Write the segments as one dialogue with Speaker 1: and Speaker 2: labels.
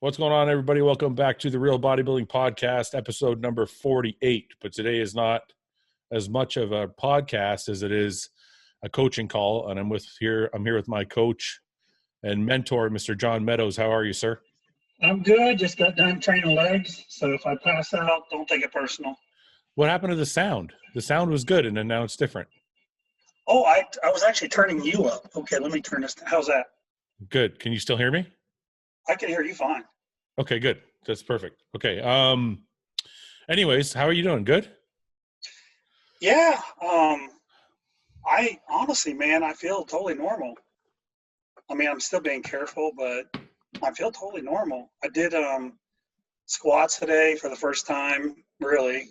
Speaker 1: What's going on, everybody? Welcome back to the Real Bodybuilding Podcast, episode number 48. But today is not as much of a podcast as it is a coaching call, and I'm here with my coach and mentor, Mr. John Meadows. How are you, sir?
Speaker 2: I'm good. Just got done training legs, so if I pass out, don't take it personal.
Speaker 1: What happened to the sound? The sound was good, and then now it's different.
Speaker 2: Oh, I was actually turning you up. Okay, let me turn this. How's that?
Speaker 1: Good. Can you still hear me?
Speaker 2: I can hear you fine.
Speaker 1: Okay, good. That's perfect. Okay. Anyways, how are you doing? Good?
Speaker 2: Yeah. I honestly, man, I feel totally normal. I mean, I'm still being careful, but I feel totally normal. I did squats today for the first time, really.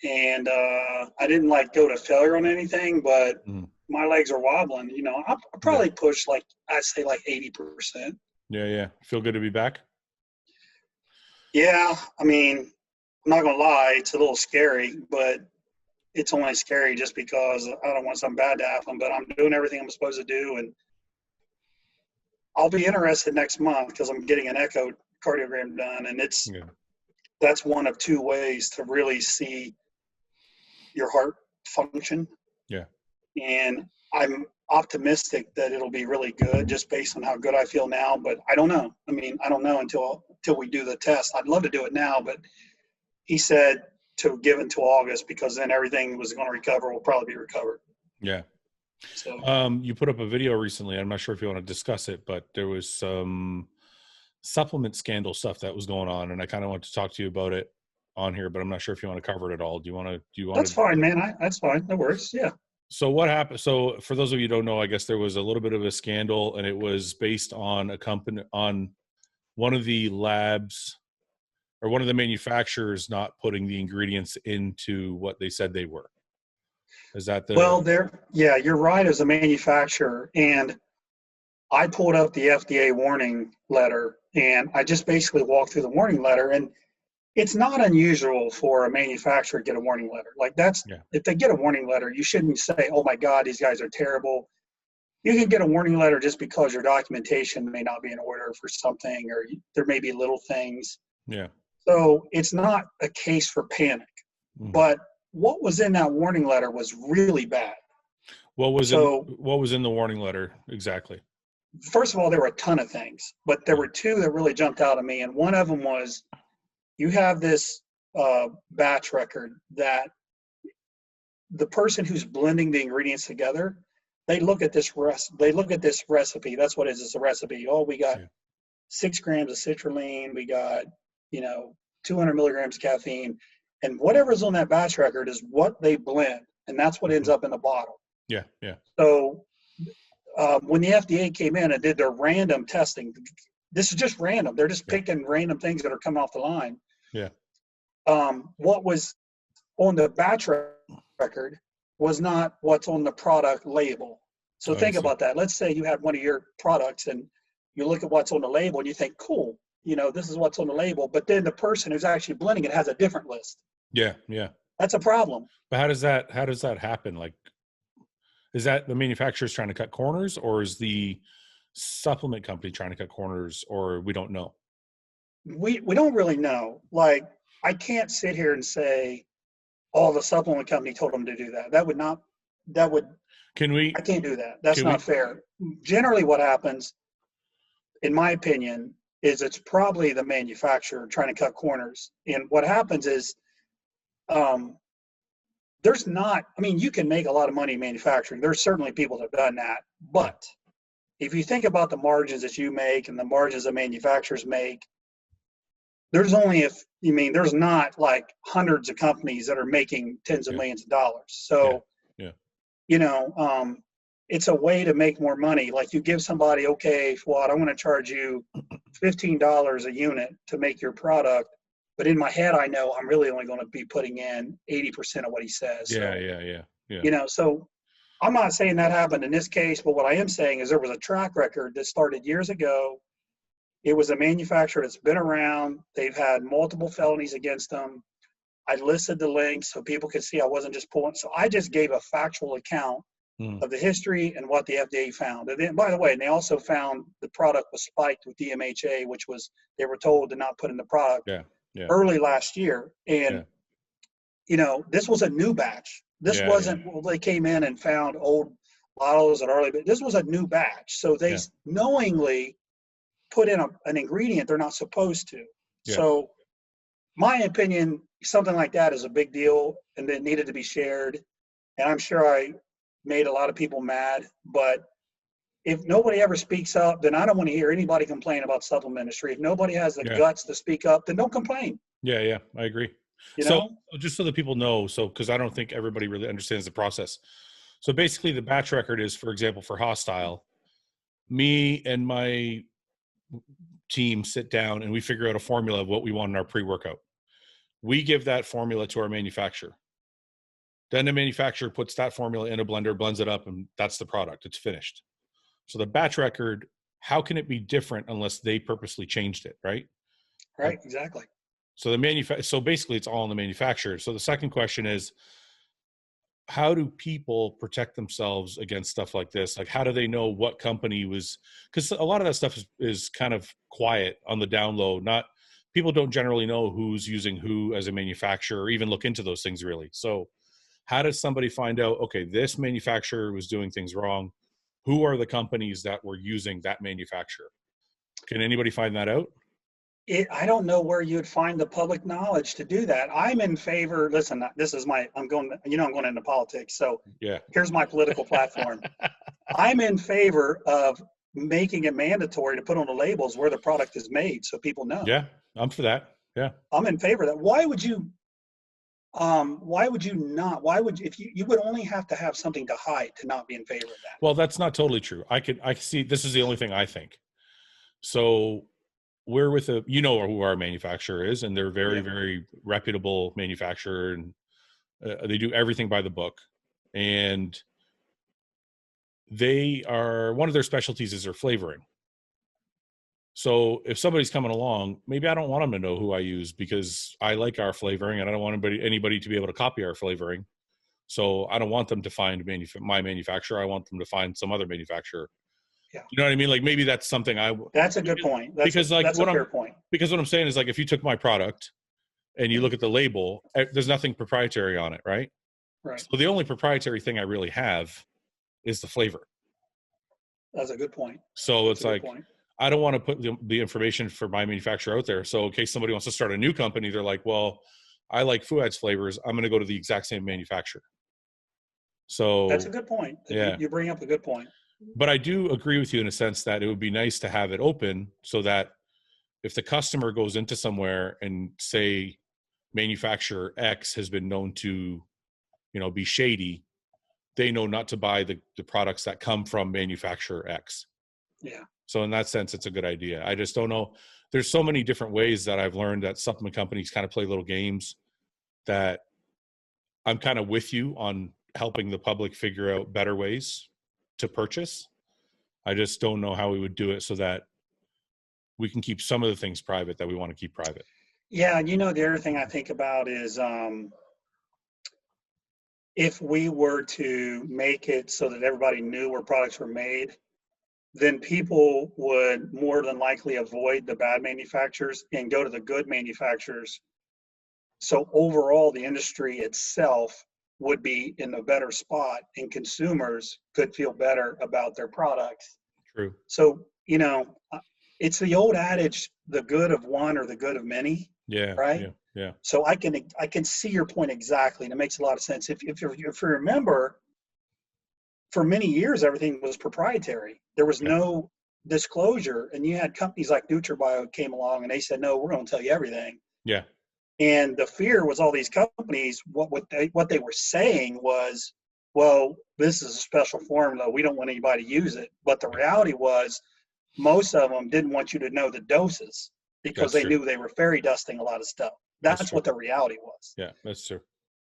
Speaker 2: And I didn't go to failure on anything, but my legs are wobbling. You know, I'll probably push I'd say 80%.
Speaker 1: Yeah. Feel good to be back?
Speaker 2: Yeah, I mean, I'm not going to lie, it's a little scary, but it's only scary just because I don't want something bad to happen, but I'm doing everything I'm supposed to do, and I'll be interested next month because I'm getting an echocardiogram done, and that's one of two ways to really see your heart function. Yeah. And I'm optimistic that it'll be really good just based on how good I feel now, but I don't know. I mean, I don't know until we do the test. I'd love to do it now, but he said to give until August because then everything was going to recover, will probably be recovered.
Speaker 1: Yeah.
Speaker 2: So,
Speaker 1: you put up a video recently. I'm not sure if you want to discuss it, but there was some supplement scandal stuff that was going on, and I kind of want to talk to you about it on here, but I'm not sure if you want to cover it at all. Do you want to?
Speaker 2: That's fine, man. That's fine. No worries. Yeah.
Speaker 1: So what happened? So for those of you who don't know, I guess there was a little bit of a scandal, and it was based on on one of the labs or one of the manufacturers not putting the ingredients into what they said they were. Is that the?
Speaker 2: Well, yeah, you're right as a manufacturer, and I pulled up the FDA warning letter, and I just basically walked through the warning letter, and it's not unusual for a manufacturer to get a warning letter. If they get a warning letter, you shouldn't say, oh my God, these guys are terrible. You can get a warning letter just because your documentation may not be in order for something, or there may be little things.
Speaker 1: Yeah.
Speaker 2: So it's not a case for panic. Mm-hmm. But what was in that warning letter was really bad.
Speaker 1: What was in the warning letter exactly?
Speaker 2: First of all, there were a ton of things, but there were two that really jumped out at me. And one of them was, you have this batch record that the person who's blending the ingredients together, they look at this recipe. That's what it is. It's a recipe. Oh, we got 6 grams of citrulline. We got 200 milligrams of caffeine, and whatever's on that batch record is what they blend, and that's what ends up in the bottle.
Speaker 1: Yeah.
Speaker 2: So when the FDA came in and did their random testing, this is just random. They're just picking random things that are coming off the line.
Speaker 1: Yeah.
Speaker 2: What was on the batch record was not what's on the product label. So think about that. Let's say you have one of your products and you look at what's on the label and you think, cool, this is what's on the label. But then the person who's actually blending it has a different list.
Speaker 1: Yeah.
Speaker 2: That's a problem.
Speaker 1: But how does that happen? Is that the manufacturer's trying to cut corners, or is the supplement company trying to cut corners, or we don't know?
Speaker 2: We don't really know. I can't sit here and say, oh, the supplement company told them to do that. I can't do that. That's not fair. Generally what happens, in my opinion, is it's probably the manufacturer trying to cut corners. And what happens is you can make a lot of money manufacturing. There's certainly people that have done that. But if you think about the margins that you make and the margins that manufacturers make, there's not hundreds of companies that are making tens of millions of dollars. So, it's a way to make more money. Like you give somebody, okay, Fouad, I want to charge you $15 a unit to make your product. But in my head, I know I'm really only going to be putting in 80% of what he says.
Speaker 1: Yeah.
Speaker 2: So I'm not saying that happened in this case, but what I am saying is there was a track record that started years ago. It was a manufacturer that's been around. They've had multiple felonies against them. I listed the links so people could see I wasn't just pulling. So I just gave a factual account of the history and what the FDA found. And then, by the way, and they also found the product was spiked with DMHA, which was they were told to not put in the product early last year. And this was a new batch. This wasn't well, they came in and found old bottles that already. But this was a new batch, so they knowingly put in an ingredient they're not supposed to. So, my opinion, something like that is a big deal, and it needed to be shared. And I'm sure I made a lot of people mad, but if nobody ever speaks up, then I don't want to hear anybody complain about supplement industry. If nobody has the guts to speak up, then don't complain.
Speaker 1: Yeah, I agree. So just so that people know, because I don't think everybody really understands the process. So basically the batch record is, for example, for Hostile, me and my team sit down and we figure out a formula of what we want in our pre-workout. We give that formula to our manufacturer. Then the manufacturer puts that formula in a blender, blends it up, and that's the product. It's finished. So the batch record, how can it be different unless they purposely changed it, right?
Speaker 2: Right, exactly.
Speaker 1: So so basically it's all in the manufacturer. So the second question is, how do people protect themselves against stuff like this? Like, how do they know what company was, because a lot of that stuff is kind of quiet on the down low. People don't generally know who's using who as a manufacturer or even look into those things really. So how does somebody find out, okay, this manufacturer was doing things wrong? Who are the companies that were using that manufacturer? Can anybody find that out?
Speaker 2: I don't know where you'd find the public knowledge to do that. I'm in favor. Listen, this is I'm going into politics. So here's my political platform. I'm in favor of making it mandatory to put on the labels where the product is made so people know.
Speaker 1: Yeah, I'm for that. Yeah.
Speaker 2: I'm in favor of that. Why would you not? If you would only have to have something to hide to not be in favor of that?
Speaker 1: Well, that's not totally true. I see, this is the only thing I think. So we're with who our manufacturer is, and they're very, very reputable manufacturer, and they do everything by the book. And one of their specialties is their flavoring. So if somebody's coming along, maybe I don't want them to know who I use because I like our flavoring and I don't want anybody to be able to copy our flavoring. So I don't want them to find my manufacturer. I want them to find some other manufacturer. Yeah. You know what I mean? Like maybe that's something
Speaker 2: that's a good point. That's a fair point.
Speaker 1: Because what I'm saying is, like, if you took my product and you look at the label, there's nothing proprietary on it, right?
Speaker 2: Right.
Speaker 1: So the only proprietary thing I really have is the flavor.
Speaker 2: That's a good point.
Speaker 1: So it's like, I don't want to put the information for my manufacturer out there. So in case somebody wants to start a new company, they're like, well, I like Fouad's flavors. I'm going to go to the exact same manufacturer. So
Speaker 2: that's a good point.
Speaker 1: Yeah.
Speaker 2: You bring up a good point.
Speaker 1: But I do agree with you in a sense that it would be nice to have it open so that if the customer goes into somewhere and say manufacturer X has been known to, be shady, they know not to buy the products that come from manufacturer X.
Speaker 2: Yeah.
Speaker 1: So in that sense, it's a good idea. I just don't know. There's so many different ways that I've learned that supplement companies kind of play little games that I'm kind of with you on helping the public figure out better ways to purchase. I just don't know how we would do it so that we can keep some of the things private that we want to keep private.
Speaker 2: Yeah. The other thing I think about is if we were to make it so that everybody knew where products were made, then people would more than likely avoid the bad manufacturers and go to the good manufacturers. So overall, the industry itself would be in a better spot and consumers could feel better about their products.
Speaker 1: True.
Speaker 2: So, it's the old adage, the good of one or the good of many.
Speaker 1: Yeah.
Speaker 2: Right.
Speaker 1: Yeah.
Speaker 2: So I can see your point exactly. And it makes a lot of sense. If you remember, for many years, everything was proprietary. There was no disclosure. And you had companies like NutriBio came along and they said, no, we're going to tell you everything.
Speaker 1: Yeah.
Speaker 2: And the fear was all these companies, what they were saying was, well, this is a special formula. We don't want anybody to use it. But the reality was most of them didn't want you to know the doses because they knew they were fairy dusting a lot of stuff. That's what the reality was.
Speaker 1: Yeah, that's true.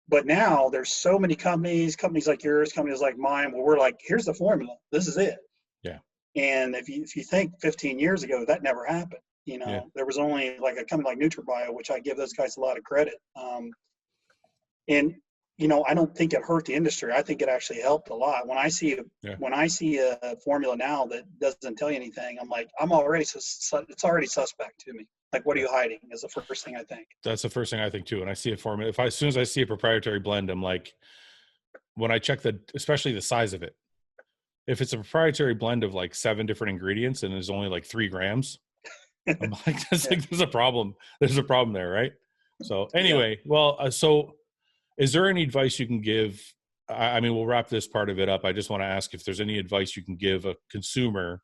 Speaker 2: But now there's so many companies like yours, companies like mine, where we're like, here's the formula. This is it.
Speaker 1: Yeah. And
Speaker 2: if you think 15 years ago, that never happened. There was only like a company like NutriBio, which I give those guys a lot of credit. And I don't think it hurt the industry. I think it actually helped a lot. When I see a formula now that doesn't tell you anything, I'm like, it's already suspect to me. Like, what are you hiding? Is the first thing I think.
Speaker 1: That's the first thing I think too. And I see a formula. As soon as I see a proprietary blend, I'm like, when I check especially the size of it, if it's a proprietary blend of like 7 different ingredients and there's only like 3 grams, I'm like, there's a problem. There's a problem there, right? So anyway, so is there any advice you can give? I mean, we'll wrap this part of it up. I just want to ask if there's any advice you can give a consumer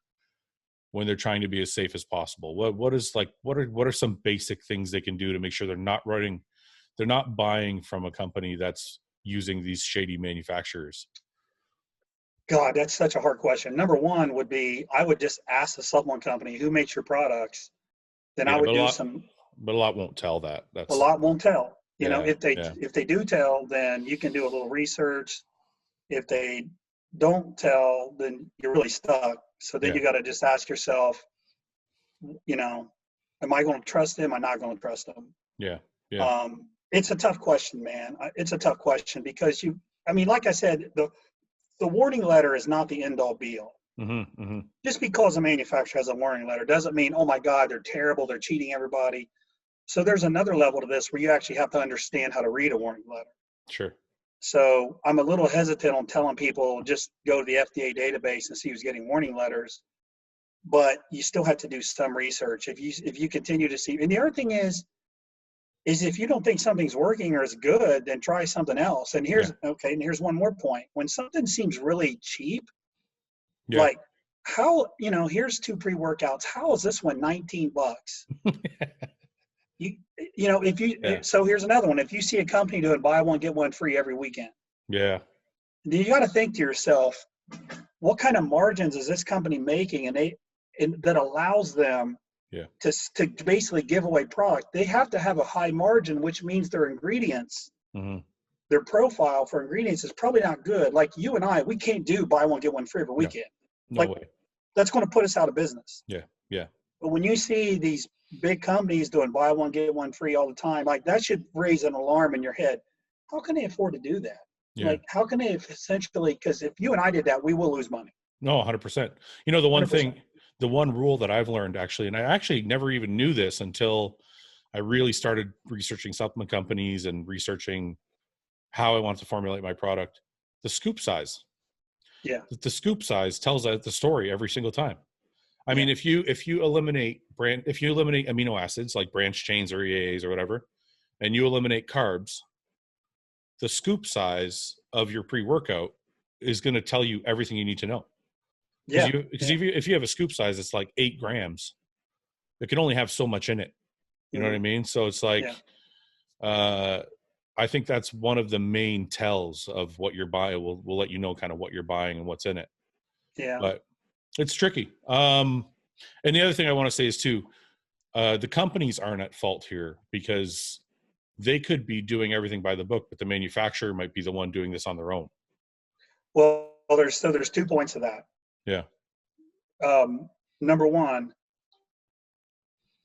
Speaker 1: when they're trying to be as safe as possible. What are some basic things they can do to make sure they're not buying from a company that's using these shady manufacturers?
Speaker 2: God, that's such a hard question. Number one would be, I would just ask the supplement company who makes your products. Then I would do
Speaker 1: but a lot won't tell that.
Speaker 2: A lot won't tell. If they do tell, then you can do a little research. If they don't tell, then you're really stuck. So then you got to just ask yourself, am I going to trust them? Am I not going to trust them?
Speaker 1: Yeah.
Speaker 2: It's a tough question, man. It's a tough question because like I said, the warning letter is not the end all be all.
Speaker 1: Mm-hmm, mm-hmm.
Speaker 2: Just because a manufacturer has a warning letter doesn't mean, oh my God, they're terrible, they're cheating everybody. So there's another level to this where you actually have to understand how to read a warning letter.
Speaker 1: Sure.
Speaker 2: So I'm a little hesitant on telling people just go to the FDA database and see who's getting warning letters, but you still have to do some research. If you continue to see, and the other thing is if you don't think something's working or is good, then try something else. And here's one more point. When something seems really cheap, like how, here's 2 pre-workouts. How is this one $19? So here's another one. If you see a company doing buy one, get one free every weekend.
Speaker 1: Yeah.
Speaker 2: Then you got to think to yourself, what kind of margins is this company making? And that allows them to basically give away product. They have to have a high margin, which means their ingredients, their profile for ingredients is probably not good. Like you and I, we can't do buy one, get one free every weekend.
Speaker 1: No way.
Speaker 2: That's going to put us out of business.
Speaker 1: Yeah. Yeah.
Speaker 2: But when you see these big companies doing buy one, get one free all the time, like that should raise an alarm in your head. How can they afford to do that?
Speaker 1: Yeah.
Speaker 2: Like, how can they essentially, because if you and I did that, we will lose money.
Speaker 1: No, 100%. The one rule that I've learned actually, and I actually never even knew this until I really started researching supplement companies and researching how I want to formulate my product, the scoop size.
Speaker 2: Yeah.
Speaker 1: The scoop size tells the story every single time. I mean, if you eliminate amino acids like branched chains or EAAs or whatever, and you eliminate carbs, the scoop size of your pre-workout is going to tell you everything you need to know. Because if you have a scoop size, it's like 8 grams. It can only have so much in it. You know what I mean? So it's like, I think that's one of the main tells of what you're buying. We'll let you know kind of what you're buying and what's in it.
Speaker 2: Yeah.
Speaker 1: But it's tricky. And the other thing I want to say is too, the companies aren't at fault here because they could be doing everything by the book, but the manufacturer might be the one doing this on their own.
Speaker 2: Well, there's 2 points to that.
Speaker 1: Yeah.
Speaker 2: Number one,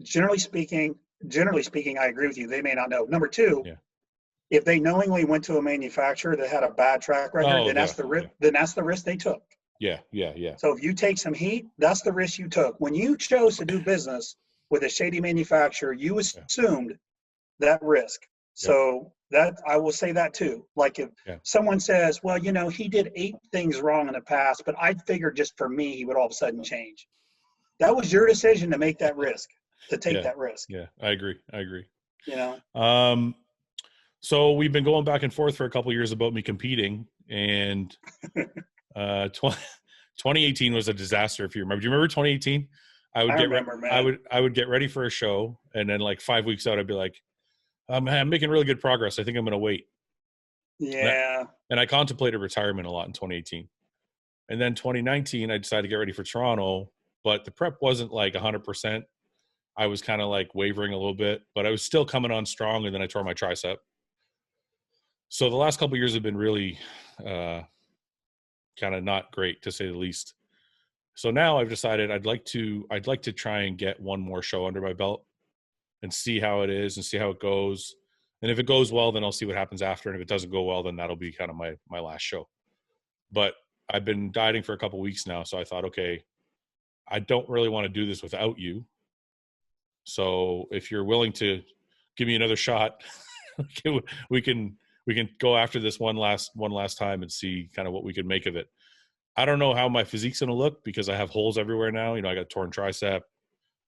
Speaker 2: generally speaking, I agree with you. They may not know. Number two, if they knowingly went to a manufacturer that had a bad track record, then that's the risk they took.
Speaker 1: Yeah.
Speaker 2: So if you take some heat, that's the risk you took. When you chose to do business with a shady manufacturer, you assumed that risk. So that I will say that too. Like if someone says, well, he did 8 things wrong in the past, but I figured just for me, he would all of a sudden change. That was your decision to make that risk, to take that risk.
Speaker 1: Yeah, I agree.
Speaker 2: So
Speaker 1: we've been going back and forth for a couple of years about me competing, and 2018 was a disaster. If you remember, do you remember 2018? I would get ready for a show, and then like 5 weeks out, I'd be like, I'm making really good progress. I think I'm going to wait.
Speaker 2: Yeah.
Speaker 1: And I contemplated retirement a lot in 2018. And then 2019, I decided to get ready for Toronto, but the prep wasn't like 100%. I was kind of like wavering a little bit, but I was still coming on strong. And then I tore my tricep. So the last couple of years have been really kind of not great, to say the least. So now I've decided I'd like to try and get one more show under my belt and see how it is and see how it goes. And if it goes well, then I'll see what happens after. And if it doesn't go well, then that'll be kind of my last show. But I've been dieting for a couple weeks now. So I thought, okay, I don't really want to do this without you. So if you're willing to give me another shot, we can go after this one last time and see kind of what we can make of it. I don't know how my physique's going to look because I have holes everywhere now. I got torn tricep,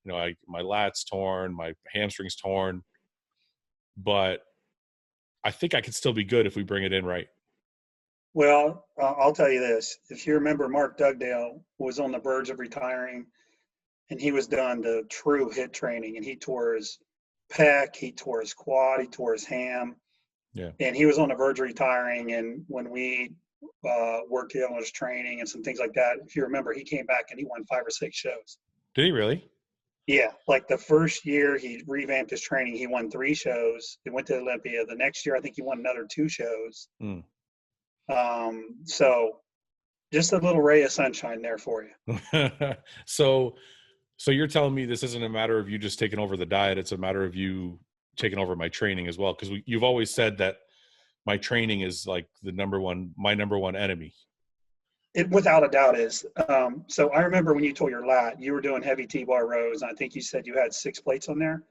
Speaker 1: my lat's torn, my hamstring's torn, but I think I could still be good if we bring it in right.
Speaker 2: Well, I'll tell you this. If you remember, Mark Dugdale was on the verge of retiring, and he was done the true HIIT training, and he tore his pec, he tore his quad, he tore his ham.
Speaker 1: Yeah.
Speaker 2: And he was on the verge of retiring, and when we worked together on his training and some things like that, if you remember, he came back and he won 5 or 6 shows.
Speaker 1: Did he really?
Speaker 2: Yeah. Like the first year he revamped his training, he won 3 shows. He went to Olympia. The next year, I think he won another 2 shows.
Speaker 1: Mm.
Speaker 2: So just a little ray of sunshine there for you.
Speaker 1: So you're telling me this isn't a matter of you just taking over the diet. It's a matter of you taking over my training as well. Cause you've always said that my training is like my number one enemy.
Speaker 2: It without a doubt is. So I remember when you tore your lat, you were doing heavy T-bar rows. And I think you said you had 6 plates on there.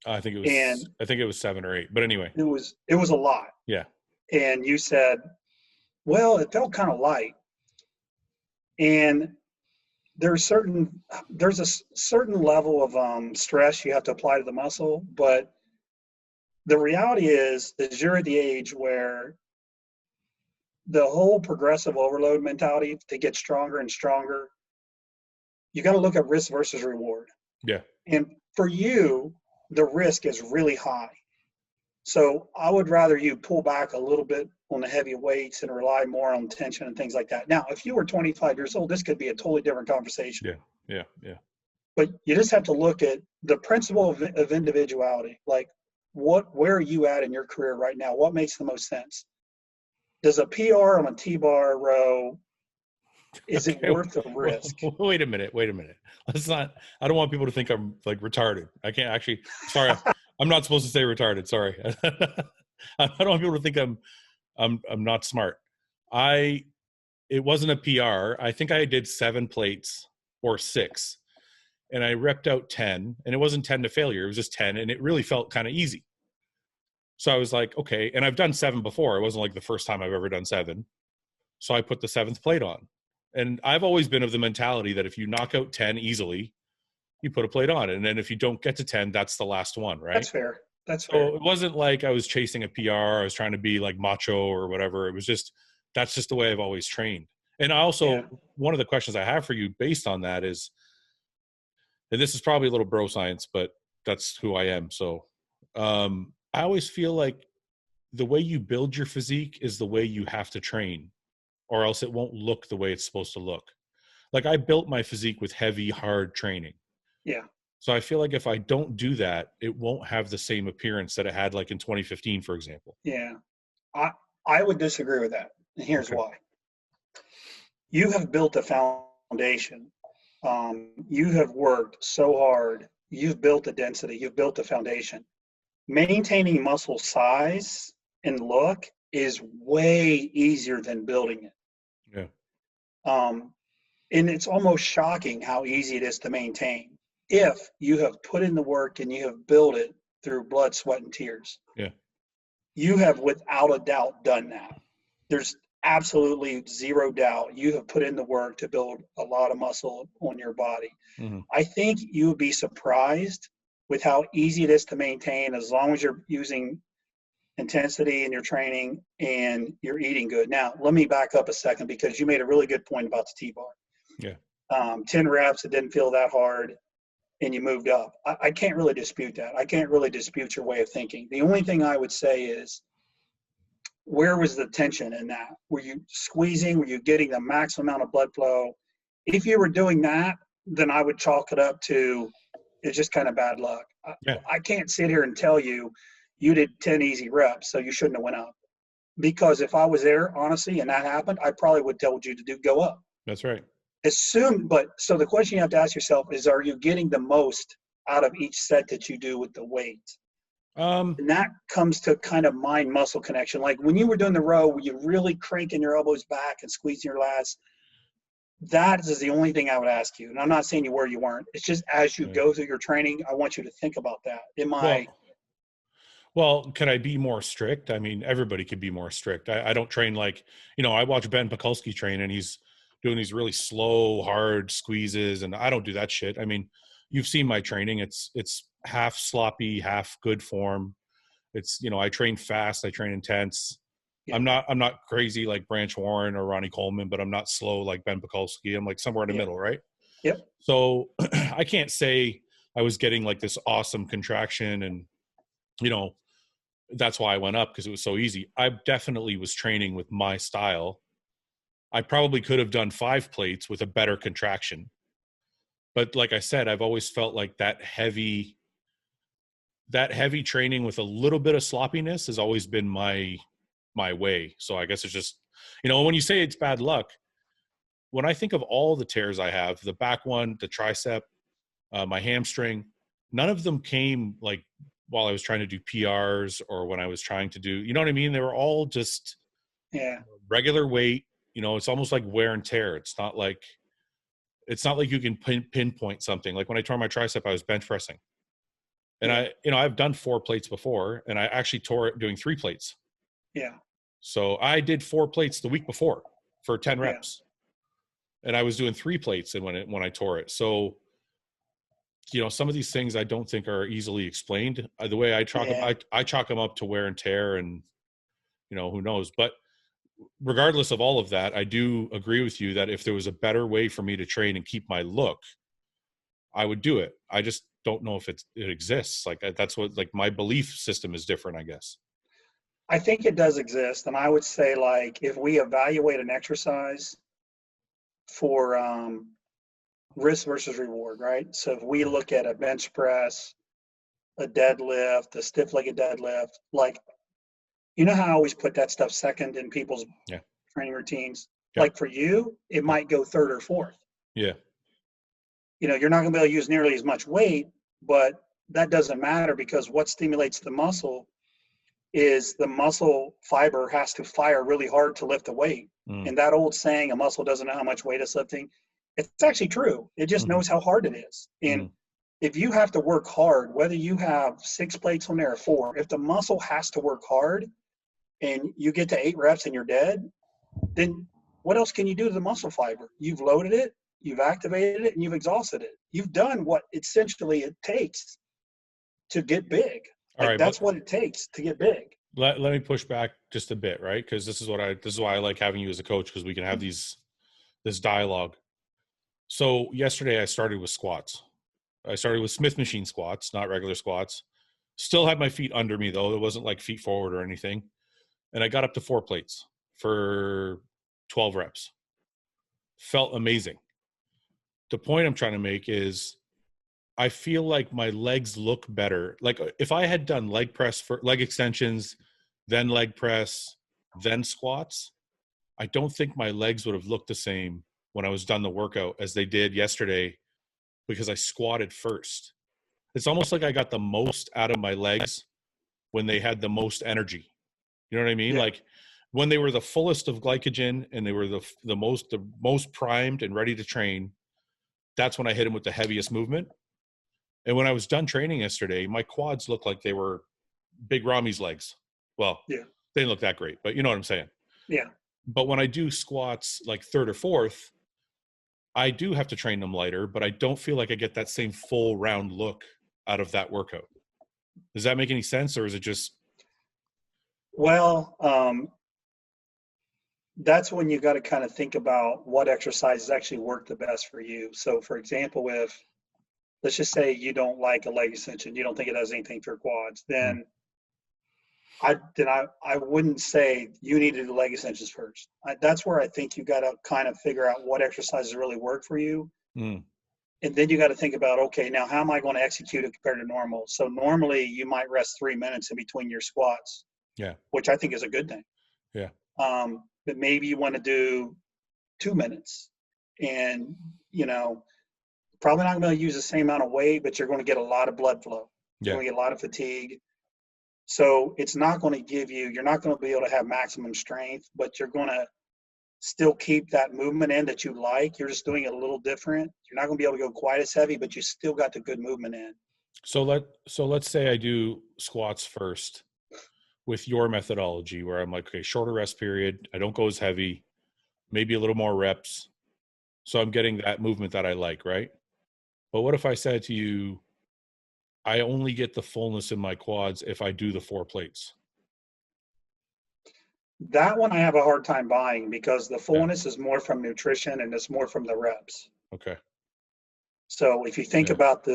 Speaker 1: I think it was 7 or 8, but anyway,
Speaker 2: it was a lot.
Speaker 1: Yeah.
Speaker 2: And you said, well, it felt kind of light. And there's a certain level of stress you have to apply to the muscle, but the reality is you're at the age where the whole progressive overload mentality to get stronger and stronger, you got to look at risk versus reward.
Speaker 1: Yeah.
Speaker 2: And for you, the risk is really high. So I would rather you pull back a little bit on the heavy weights and rely more on tension and things like that. Now, if you were 25 years old, this could be a totally different conversation.
Speaker 1: Yeah.
Speaker 2: But you just have to look at the principle of individuality. Like, where are you at in your career right now? What makes the most sense? Does a PR on a T-bar row, is it worth the risk?
Speaker 1: Wait a minute. Let's not, I don't want people to think I'm like retarded. I can't actually, sorry. I'm not supposed to say retarded. Sorry. I don't want people to think I'm not smart. It wasn't a PR. I think I did 7 plates or 6, and I repped out 10, and it wasn't 10 to failure. It was just 10, and it really felt kind of easy. So I was like, okay. And I've done 7 before. It wasn't like the first time I've ever done 7. So I put the 7th plate on, and I've always been of the mentality that if you knock out 10 easily, you put a plate on it. And then if you don't get to 10, that's the last one, right?
Speaker 2: That's fair.
Speaker 1: So it wasn't like I was chasing a PR. I was trying to be like macho or whatever. It was just, that's just the way I've always trained. And I also, one of the questions I have for you based on that is, and this is probably a little bro science, but that's who I am. So I always feel like the way you build your physique is the way you have to train, or else it won't look the way it's supposed to look. Like I built my physique with heavy, hard training.
Speaker 2: Yeah.
Speaker 1: So I feel like if I don't do that, it won't have the same appearance that it had like in 2015, for example.
Speaker 2: Yeah. I would disagree with that. And here's why. You have built a foundation. You have worked so hard. You've built a density. You've built a foundation. Maintaining muscle size and look is way easier than building it.
Speaker 1: Yeah.
Speaker 2: And it's almost shocking how easy it is to maintain if you have put in the work and you have built it through blood, sweat, and tears.
Speaker 1: Yeah.
Speaker 2: You have without a doubt done that. There's absolutely zero doubt you have put in the work to build a lot of muscle on your body. Mm-hmm. I think you would be surprised with how easy it is to maintain as long as you're using intensity in your training and you're eating good. Now, let me back up a second because you made a really good point about the T-bar.
Speaker 1: Yeah.
Speaker 2: 10 reps, it didn't feel that hard, and you moved up. I can't really dispute that. I can't really dispute your way of thinking. The only thing I would say is, where was the tension in that? Were you squeezing? Were you getting the maximum amount of blood flow? If you were doing that, then I would chalk it up to it's just kind of bad luck. Yeah. I can't sit here and tell you did 10 easy reps, so you shouldn't have went up. Because if I was there, honestly, and that happened, I probably would tell you to go up.
Speaker 1: That's right.
Speaker 2: So the question you have to ask yourself is, are you getting the most out of each set that you do with the weight? And that comes to kind of mind muscle connection. Like when you were doing the row, were you really cranking your elbows back and squeezing your lats? That is the only thing I would ask you. And I'm not saying you were, you weren't. It's just as you go through your training, I want you to think about that.
Speaker 1: Well, could I be more strict? I mean, everybody could be more strict. I don't train like, I watch Ben Pakulski train and he's doing these really slow, hard squeezes, and I don't do that shit. I mean, you've seen my training. It's half sloppy, half good form. It's, I train fast, I train intense. Yeah. I'm not crazy like Branch Warren or Ronnie Coleman, but I'm not slow like Ben Pakulski. I'm like somewhere in the middle, right?
Speaker 2: Yep.
Speaker 1: So I can't say I was getting like this awesome contraction and, that's why I went up, because it was so easy. I definitely was training with my style. I probably could have done 5 plates with a better contraction. But like I said, I've always felt like that heavy training with a little bit of sloppiness has always been my way. So I guess it's just, when you say it's bad luck, when I think of all the tears I have, the back one, the tricep, my hamstring, none of them came like while I was trying to do PRs or when I was trying to do, you know what I mean? They were all just regular weight. It's almost like wear and tear. It's not like you can pinpoint something. Like when I tore my tricep, I was bench pressing. And I've done 4 plates before, and I actually tore it doing 3 plates.
Speaker 2: Yeah.
Speaker 1: So I did 4 plates the week before for 10 reps. And I was doing 3 plates and when I tore it. So, some of these things I don't think are easily explained. The way I chalk them, I chalk them up to wear and tear, and who knows. But regardless of all of that, I do agree with you that if there was a better way for me to train and keep my look, I would do it. I just don't know if it exists. Like that's what, like, my belief system is different, I guess.
Speaker 2: I think it does exist. And I would say, like, if we evaluate an exercise for risk versus reward, right? So if we look at a bench press, a deadlift, a stiff-legged deadlift, like, how I always put that stuff second in people's training routines? Yeah. Like for you, it might go 3rd or 4th.
Speaker 1: Yeah.
Speaker 2: You're not going to be able to use nearly as much weight, but that doesn't matter, because what stimulates the muscle is the muscle fiber has to fire really hard to lift the weight. And that old saying, a muscle doesn't know how much weight it's lifting, it's actually true. It just knows how hard it is. And if you have to work hard, whether you have 6 plates on there or 4, if the muscle has to work hard and you get to 8 reps and you're dead, then what else can you do to the muscle fiber? You've loaded it, you've activated it, and you've exhausted it. You've done what essentially it takes to get big. That's what it takes to get big.
Speaker 1: Let me push back just a bit, right? Because this is why I like having you as a coach, because we can have this dialogue. So yesterday I started with squats. I started with Smith machine squats, not regular squats. Still had my feet under me though. It wasn't like feet forward or anything. And I got up to 4 plates for 12 reps. Felt amazing. The point I'm trying to make is I feel like my legs look better. Like if I had done leg press for leg extensions, then leg press, then squats, I don't think my legs would have looked the same when I was done the workout as they did yesterday, because I squatted first. It's almost like I got the most out of my legs when they had the most energy. You know what I mean? Yeah. Like when they were the fullest of glycogen and they were the most primed and ready to train, that's when I hit them with the heaviest movement. And when I was done training yesterday, my quads looked like they were Big Rami's legs. Well, they didn't look that great, but you know what I'm saying?
Speaker 2: Yeah.
Speaker 1: But when I do squats like 3rd or 4th, I do have to train them lighter, but I don't feel like I get that same full round look out of that workout. Does that make any sense, or is it just?
Speaker 2: Well, that's when you got to kind of think about what exercises actually work the best for you. So for example, let's just say you don't like a leg extension, you don't think it does anything for your quads, then I wouldn't say you need to do leg extensions first. That's where I think you got to kind of figure out what exercises really work for you. And then you got to think about, okay, now how am I going to execute it compared to normal? So normally you might rest 3 minutes in between your squats, which I think is a good thing.
Speaker 1: Yeah.
Speaker 2: But maybe you want to do 2 minutes, and probably not going to use the same amount of weight, but you're going to get a lot of blood flow. You're going to get a lot of fatigue. So it's not going to give you, you're not going to be able to have maximum strength, but you're going to still keep that movement in that you like. You're just doing it a little different. You're not going to be able to go quite as heavy, but you still got the good movement in.
Speaker 1: So let's say I do squats first with your methodology, where I'm like, okay, shorter rest period. I don't go as heavy, maybe a little more reps. So I'm getting that movement that I like, right? But what if I said to you, I only get the fullness in my quads if I do the 4 plates?
Speaker 2: That one I have a hard time buying because the
Speaker 1: Yeah.
Speaker 2: fullness is more from nutrition and it's more from the reps.
Speaker 1: Okay.
Speaker 2: So if you think
Speaker 1: Yeah.
Speaker 2: about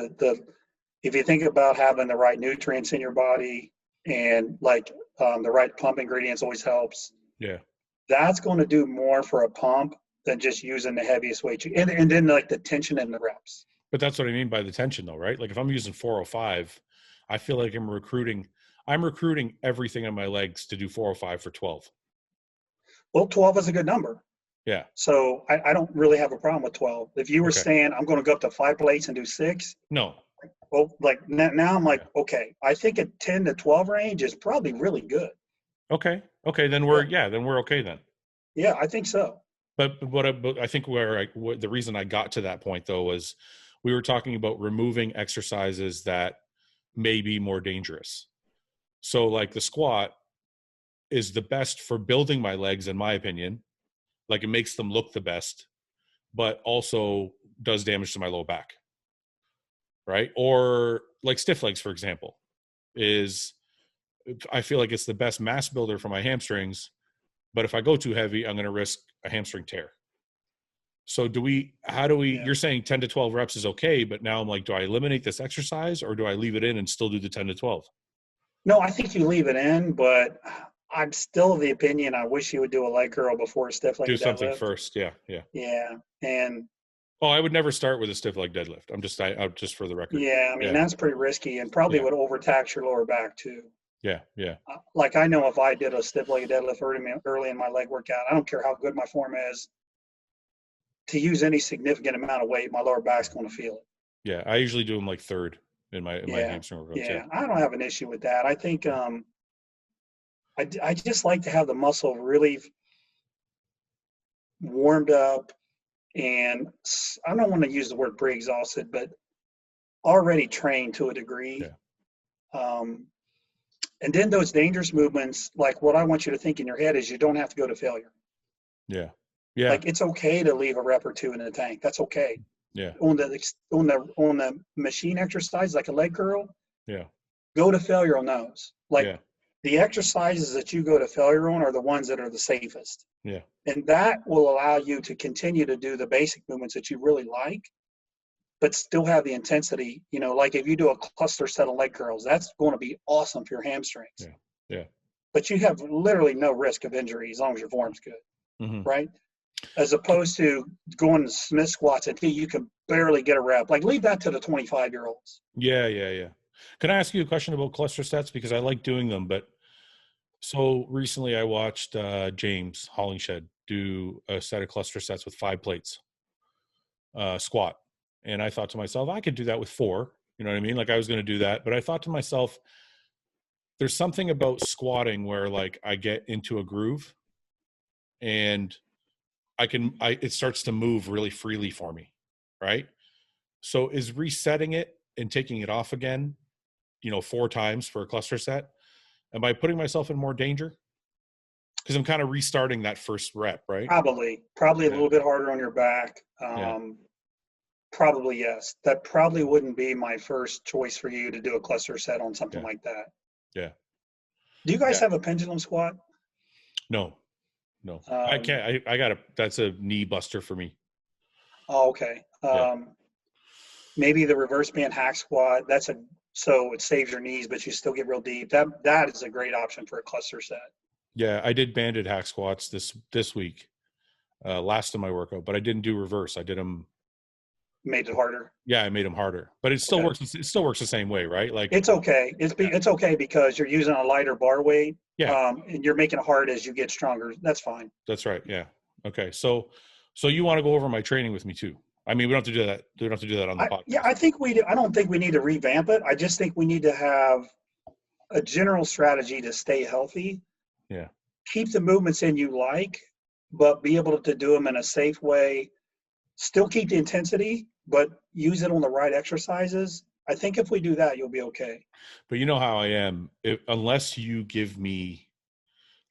Speaker 2: if you think about having the right nutrients in your body and like the right pump ingredients always helps.
Speaker 1: Yeah.
Speaker 2: That's going to do more for a pump than just using the heaviest weight. And then like the tension in the reps.
Speaker 1: But that's what I mean by the tension though, right? Like if I'm using 405, I feel like I'm recruiting everything on my legs to do 405 for 12.
Speaker 2: Well, 12 is a good number.
Speaker 1: Yeah.
Speaker 2: So I don't really have a problem with 12. If you were
Speaker 1: Okay.
Speaker 2: saying I'm going to go up to 5 plates and do 6,
Speaker 1: No.
Speaker 2: well, like now I'm like, okay, I think a 10 to 12 range is probably really good.
Speaker 1: Okay. Okay. Then we're okay then.
Speaker 2: Yeah, I think so.
Speaker 1: But I think the reason I got to that point though was we were talking about removing exercises that may be more dangerous. So like the squat is the best for building my legs, in my opinion. Like it makes them look the best, but also does damage to my low back. Right? Or like stiff legs, for example, I feel like it's the best mass builder for my hamstrings. But if I go too heavy, I'm going to risk a hamstring tear. So you're saying 10 to 12 reps is okay, but now I'm like, do I eliminate this exercise or do I leave it in and still do the 10 to 12?
Speaker 2: No, I think you leave it in, but I'm still of the opinion I wish you would do a leg curl before a stiff leg
Speaker 1: Do
Speaker 2: deadlift.
Speaker 1: something first. Yeah. Yeah.
Speaker 2: Yeah. And
Speaker 1: I would never start with a stiff leg deadlift. I'm just for the record.
Speaker 2: yeah, I mean, that's pretty risky and probably would overtax your lower back too.
Speaker 1: Yeah. Yeah.
Speaker 2: Like I know if I did a stiff leg deadlift early in my leg workout, I don't care how good my form is, to use any significant amount of weight, my lower back's going to feel it.
Speaker 1: Yeah. I usually do them like third in my hamstring workouts.
Speaker 2: Yeah. I don't have an issue with that. I think I just like to have the muscle really warmed up, and I don't want to use the word pre-exhausted, but already trained to a degree.
Speaker 1: Yeah.
Speaker 2: And then those dangerous movements, like what I want you to think in your head is you don't have to go to failure.
Speaker 1: Yeah. Yeah.
Speaker 2: Like it's okay to leave a rep or two in the tank. That's okay.
Speaker 1: Yeah.
Speaker 2: On the machine exercise, like a leg curl.
Speaker 1: Yeah.
Speaker 2: Go to failure on those. Like the exercises that you go to failure on are the ones that are the safest.
Speaker 1: Yeah.
Speaker 2: And that will allow you to continue to do the basic movements that you really like, but still have the intensity. You know, like if you do a cluster set of leg curls, that's going to be awesome for your hamstrings.
Speaker 1: Yeah. Yeah.
Speaker 2: But you have literally no risk of injury as long as your form's good.
Speaker 1: Mm-hmm.
Speaker 2: Right? As opposed to going to Smith squats until you can barely get a rep. Like leave that to the 25-year-olds.
Speaker 1: Yeah. Yeah. Yeah. Can I ask you a question about cluster sets? Because I like doing them, but so recently I watched James Hollingshed do a set of cluster sets with 5 plates, squat. And I thought to myself, I could do that with 4. You know what I mean? Like I was going to do that. But I thought to myself, there's something about squatting where like I get into a groove and it starts to move really freely for me. Right. So is resetting it and taking it off again, 4 times for a cluster set, am I putting myself in more danger? Because I'm kind of restarting that first rep, right?
Speaker 2: Probably a little bit harder on your back. Probably, yes. That probably wouldn't be my first choice for you to do a cluster set on something like that.
Speaker 1: Yeah.
Speaker 2: Do you guys have a pendulum squat?
Speaker 1: No. I can't. That's a knee buster for me.
Speaker 2: Oh, okay. Maybe the reverse band hack squat. So it saves your knees, but you still get real deep. That is a great option for a cluster set.
Speaker 1: Yeah, I did banded hack squats this week, last of my workout, but I didn't do reverse. I did them.
Speaker 2: Made it harder.
Speaker 1: Yeah, I made them harder, but it still works. It still works the same way, right? Like
Speaker 2: it's okay. It's okay because you're using a lighter bar weight.
Speaker 1: Yeah.
Speaker 2: And you're making it hard as you get stronger. That's fine.
Speaker 1: That's right. Yeah. Okay. So you want to go over my training with me too? I mean, we don't have to do that. We don't have to do that on the podcast.
Speaker 2: Yeah, I think we do. I don't think we need to revamp it. I just think we need to have a general strategy to stay healthy.
Speaker 1: Yeah.
Speaker 2: Keep the movements in you like, but be able to do them in a safe way. Still keep the intensity, but use it on the right exercises. I think if we do that, you'll be okay.
Speaker 1: But you know how I am. Unless you give me,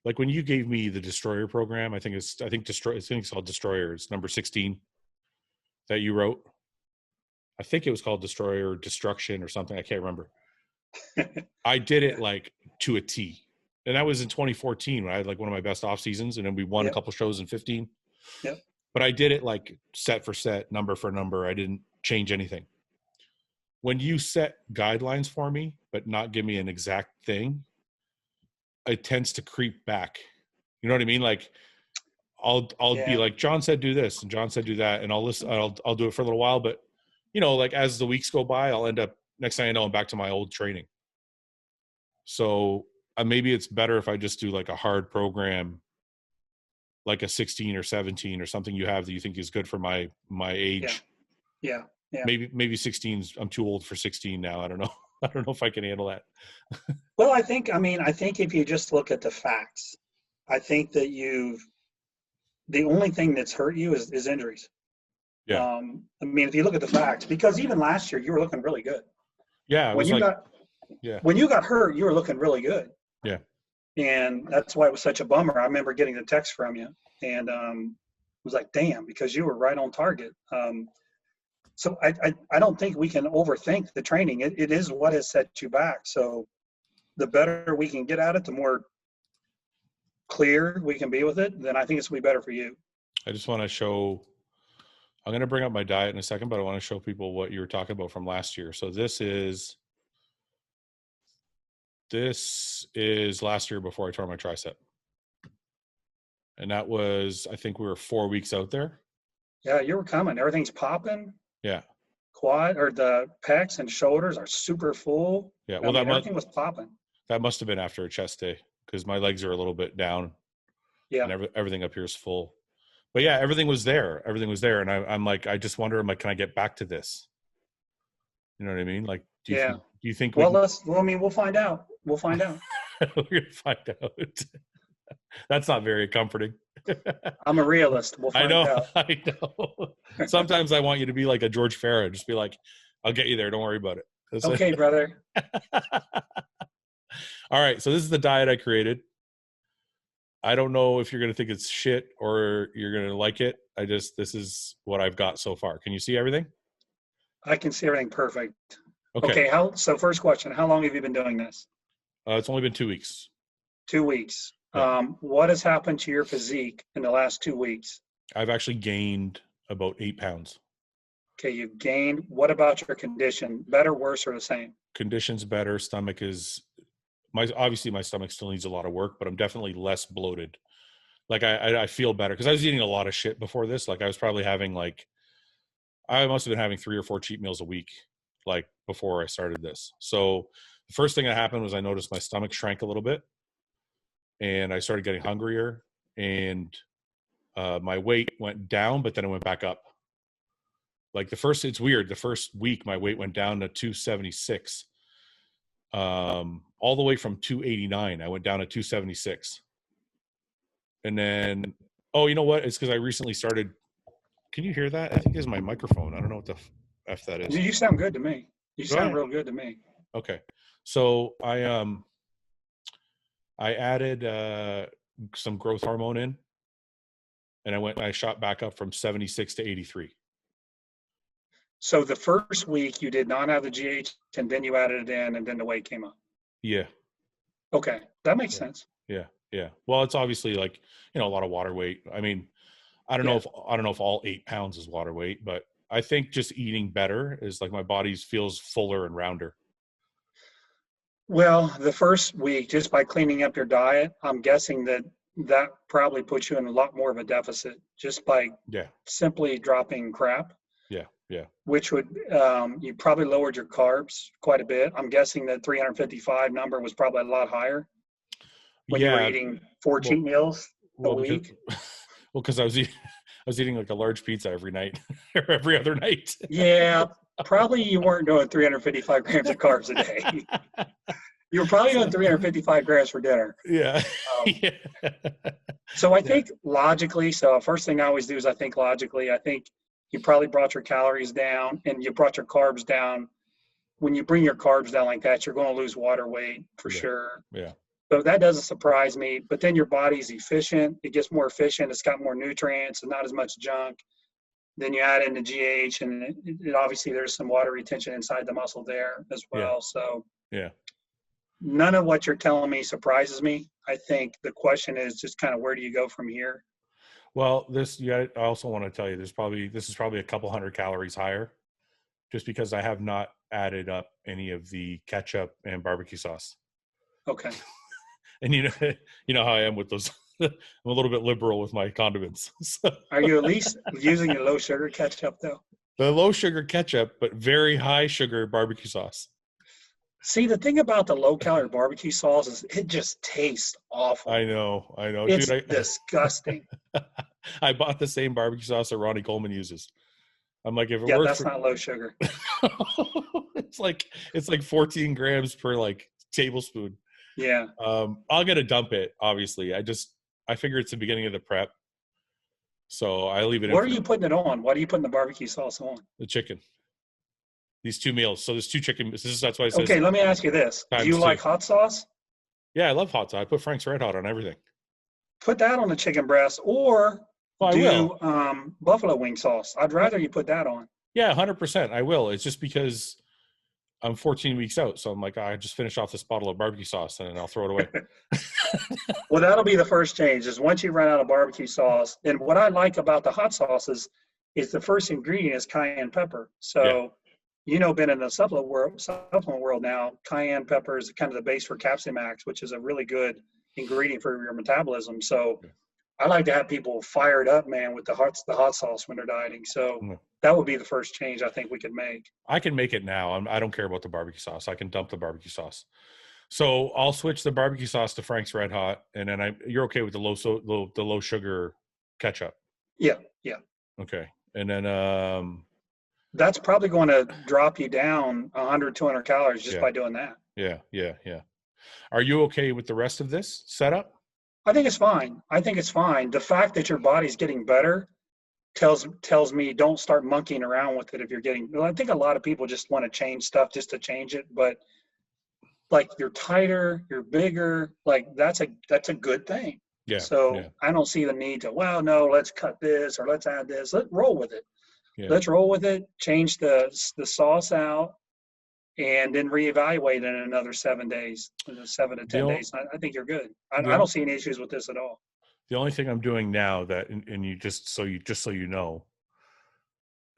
Speaker 1: like when you gave me the Destroyer program, I think it's called Destroyer. It's number 16 that you wrote. I think it was called Destroyer Destruction or something. I can't remember. I did it like to a T. And that was in 2014 when I had like one of my best off seasons, and then we won a couple shows in 15.
Speaker 2: Yep.
Speaker 1: But I did it like set for set, number for number. I didn't change anything. When you set guidelines for me, but not give me an exact thing, it tends to creep back. You know what I mean? Like I'll be like, John said do this, and John said do that, and I'll listen. I'll do it for a little while, but you know, like as the weeks go by, I'll end up, next thing I know, I'm back to my old training. So maybe it's better if I just do like a hard program, like a 16 or 17 or something you have that you think is good for my age.
Speaker 2: Yeah.
Speaker 1: Maybe 16's, I'm too old for 16 now. I don't know. I don't know if I can handle that.
Speaker 2: Well, I think if you just look at the facts, I think that the only thing that's hurt you is injuries.
Speaker 1: Yeah.
Speaker 2: I mean, if you look at the facts, because even last year you were looking really good.
Speaker 1: Yeah.
Speaker 2: When you got hurt, you were looking really good.
Speaker 1: Yeah.
Speaker 2: And that's why it was such a bummer. I remember getting the text from you, and was like, damn, because you were right on target. So I don't think we can overthink the training. It is what has set you back. So the better we can get at it, the more clear we can be with it, then I think it's going to be better for you.
Speaker 1: I just want to show, I'm going to bring up my diet in a second, but I want to show people what you were talking about from last year. So this is last year before I tore my tricep. And that was, I think we were 4 weeks out there.
Speaker 2: Yeah, you were coming. Everything's popping.
Speaker 1: Yeah.
Speaker 2: Quad or the pecs and shoulders are super full.
Speaker 1: Yeah. Well,
Speaker 2: everything was popping.
Speaker 1: That must have been after a chest day because my legs are a little bit down.
Speaker 2: Yeah.
Speaker 1: And everything up here is full. But yeah, everything was there. Everything was there. And I'm like, I just wonder, can I get back to this? You know what I mean? Like, do you think
Speaker 2: we'll find out. We'll find out.
Speaker 1: We're going to find out. That's not very comforting.
Speaker 2: I'm a realist. We'll find out.
Speaker 1: I know. Sometimes I want you to be like a George Farah. Just be like, I'll get you there. Don't worry about it.
Speaker 2: Okay, brother.
Speaker 1: All right. So this is the diet I created. I don't know if you're going to think it's shit or you're going to like it. this is what I've got so far. Can you see everything?
Speaker 2: I can see everything perfect.
Speaker 1: Okay.
Speaker 2: So first question, how long have you been doing this?
Speaker 1: It's only been 2 weeks.
Speaker 2: 2 weeks.
Speaker 1: Yeah.
Speaker 2: What has happened to your physique in the last 2 weeks?
Speaker 1: I've actually gained about 8 pounds.
Speaker 2: Okay, you've gained. What about your condition? Better, worse, or the same?
Speaker 1: Condition's better. Stomach is obviously my stomach still needs a lot of work, but I'm definitely less bloated. Like I feel better because I was eating a lot of shit before this. Like I was probably having I must have been having 3 or 4 cheat meals a week, like before I started this. So the first thing that happened was I noticed my stomach shrank a little bit. And I started getting hungrier, and my weight went down, but then it went back up. Like it's weird. The first week, my weight went down to 276. All the way from 289, I went down to 276. And then, you know what? It's because I recently started. Can you hear that? I think it's my microphone. I don't know what the F that is.
Speaker 2: You sound good to me. You sound real good to me.
Speaker 1: Okay. So I added some growth hormone in, and I shot back up from 76 to 83.
Speaker 2: So the first week you did not have the GH, and then you added it in, and then the weight came up.
Speaker 1: Yeah.
Speaker 2: Okay, that makes sense.
Speaker 1: Yeah. Well, it's obviously a lot of water weight. I mean, I don't know if all 8 pounds is water weight, but I think just eating better is my body feels fuller and rounder.
Speaker 2: Well, the first week, just by cleaning up your diet, I'm guessing that probably puts you in a lot more of a deficit just by simply dropping crap.
Speaker 1: Yeah.
Speaker 2: Which would, you probably lowered your carbs quite a bit. I'm guessing that 355 number was probably a lot higher when you were eating 4 cheat meals a week.
Speaker 1: Because I was eating like a large pizza every night or every other night.
Speaker 2: Yeah. Probably you weren't doing 355 grams of carbs a day. You were probably doing 355 grams for dinner.
Speaker 1: Yeah.
Speaker 2: Um,
Speaker 1: Yeah.
Speaker 2: So I think logically, so first thing I always do is I think logically. I think you probably brought your calories down and you brought your carbs down. When you bring your carbs down like that, you're going to lose water weight for
Speaker 1: Yeah.
Speaker 2: sure.
Speaker 1: Yeah.
Speaker 2: So that doesn't surprise me. But then your body's efficient. It gets more efficient. It's got more nutrients and not as much junk. Then you add in the GH, and it obviously there's some water retention inside the muscle there as well.
Speaker 1: Yeah.
Speaker 2: So
Speaker 1: Yeah.
Speaker 2: none of what you're telling me surprises me. I think the question is just kind of where do you go from here?
Speaker 1: Well, I also want to tell you, this is probably a couple hundred calories higher, just because I have not added up any of the ketchup and barbecue sauce.
Speaker 2: Okay.
Speaker 1: And you know how I am with those. I'm a little bit liberal with my condiments. So,
Speaker 2: Are you at least using a low sugar ketchup though?
Speaker 1: the low sugar ketchup, but very high sugar barbecue sauce.
Speaker 2: See, the thing about the low calorie barbecue sauce is it just tastes awful.
Speaker 1: I know,
Speaker 2: It's
Speaker 1: dude.
Speaker 2: disgusting.
Speaker 1: I bought the same barbecue sauce that Ronnie Coleman uses. I'm like, if it
Speaker 2: Yeah,
Speaker 1: works,
Speaker 2: that's not low sugar.
Speaker 1: it's like 14 grams per like tablespoon.
Speaker 2: Yeah.
Speaker 1: I'll get to dump it. Obviously, I figure it's the beginning of the prep, so I leave it.
Speaker 2: What are you putting it on? What are you putting the barbecue sauce on?
Speaker 1: The chicken. These 2 meals. So there's 2 chicken. That's why it says.
Speaker 2: Okay, let me ask you this: do you like hot sauce?
Speaker 1: Yeah, I love hot sauce. I put Frank's Red Hot on everything.
Speaker 2: Put that on the chicken breast, or buffalo wing sauce. I'd rather you put that on.
Speaker 1: Yeah, 100%. I will. It's just because I'm 14 weeks out, so I'm like, I just finished off this bottle of barbecue sauce, and then I'll throw it away.
Speaker 2: Well, that'll be the first change. Is once you run out of barbecue sauce, and what I like about the hot sauces is the first ingredient is cayenne pepper. So, been in the supplement world now, cayenne pepper is kind of the base for Capsimax, which is a really good ingredient for your metabolism. So, I like to have people fired up, man, with the hot sauce when they're dieting. So that would be the first change I think we could make.
Speaker 1: I can make it now. I don't care about the barbecue sauce. I can dump the barbecue sauce. So I'll switch the barbecue sauce to Frank's Red Hot, and then you're okay with the low sugar ketchup.
Speaker 2: Yeah.
Speaker 1: Okay, and then
Speaker 2: that's probably going to drop you down 100, 200 calories just by doing that.
Speaker 1: Yeah. Are you okay with the rest of this setup?
Speaker 2: I think it's fine. The fact that your body's getting better tells me don't start monkeying around with it if you're getting. Well, I think a lot of people just want to change stuff just to change it, but like you're tighter, you're bigger, like that's a good thing.
Speaker 1: Yeah.
Speaker 2: So I don't see the need to, well, no, let's cut this or let's add this. Let's roll with it.
Speaker 1: Yeah.
Speaker 2: Let's roll with it. Change the sauce out, and then reevaluate in another 7 days, 7 to 10 days. I think you're good. I don't see any issues with this at all.
Speaker 1: The only thing I'm doing now that, and you just so you know,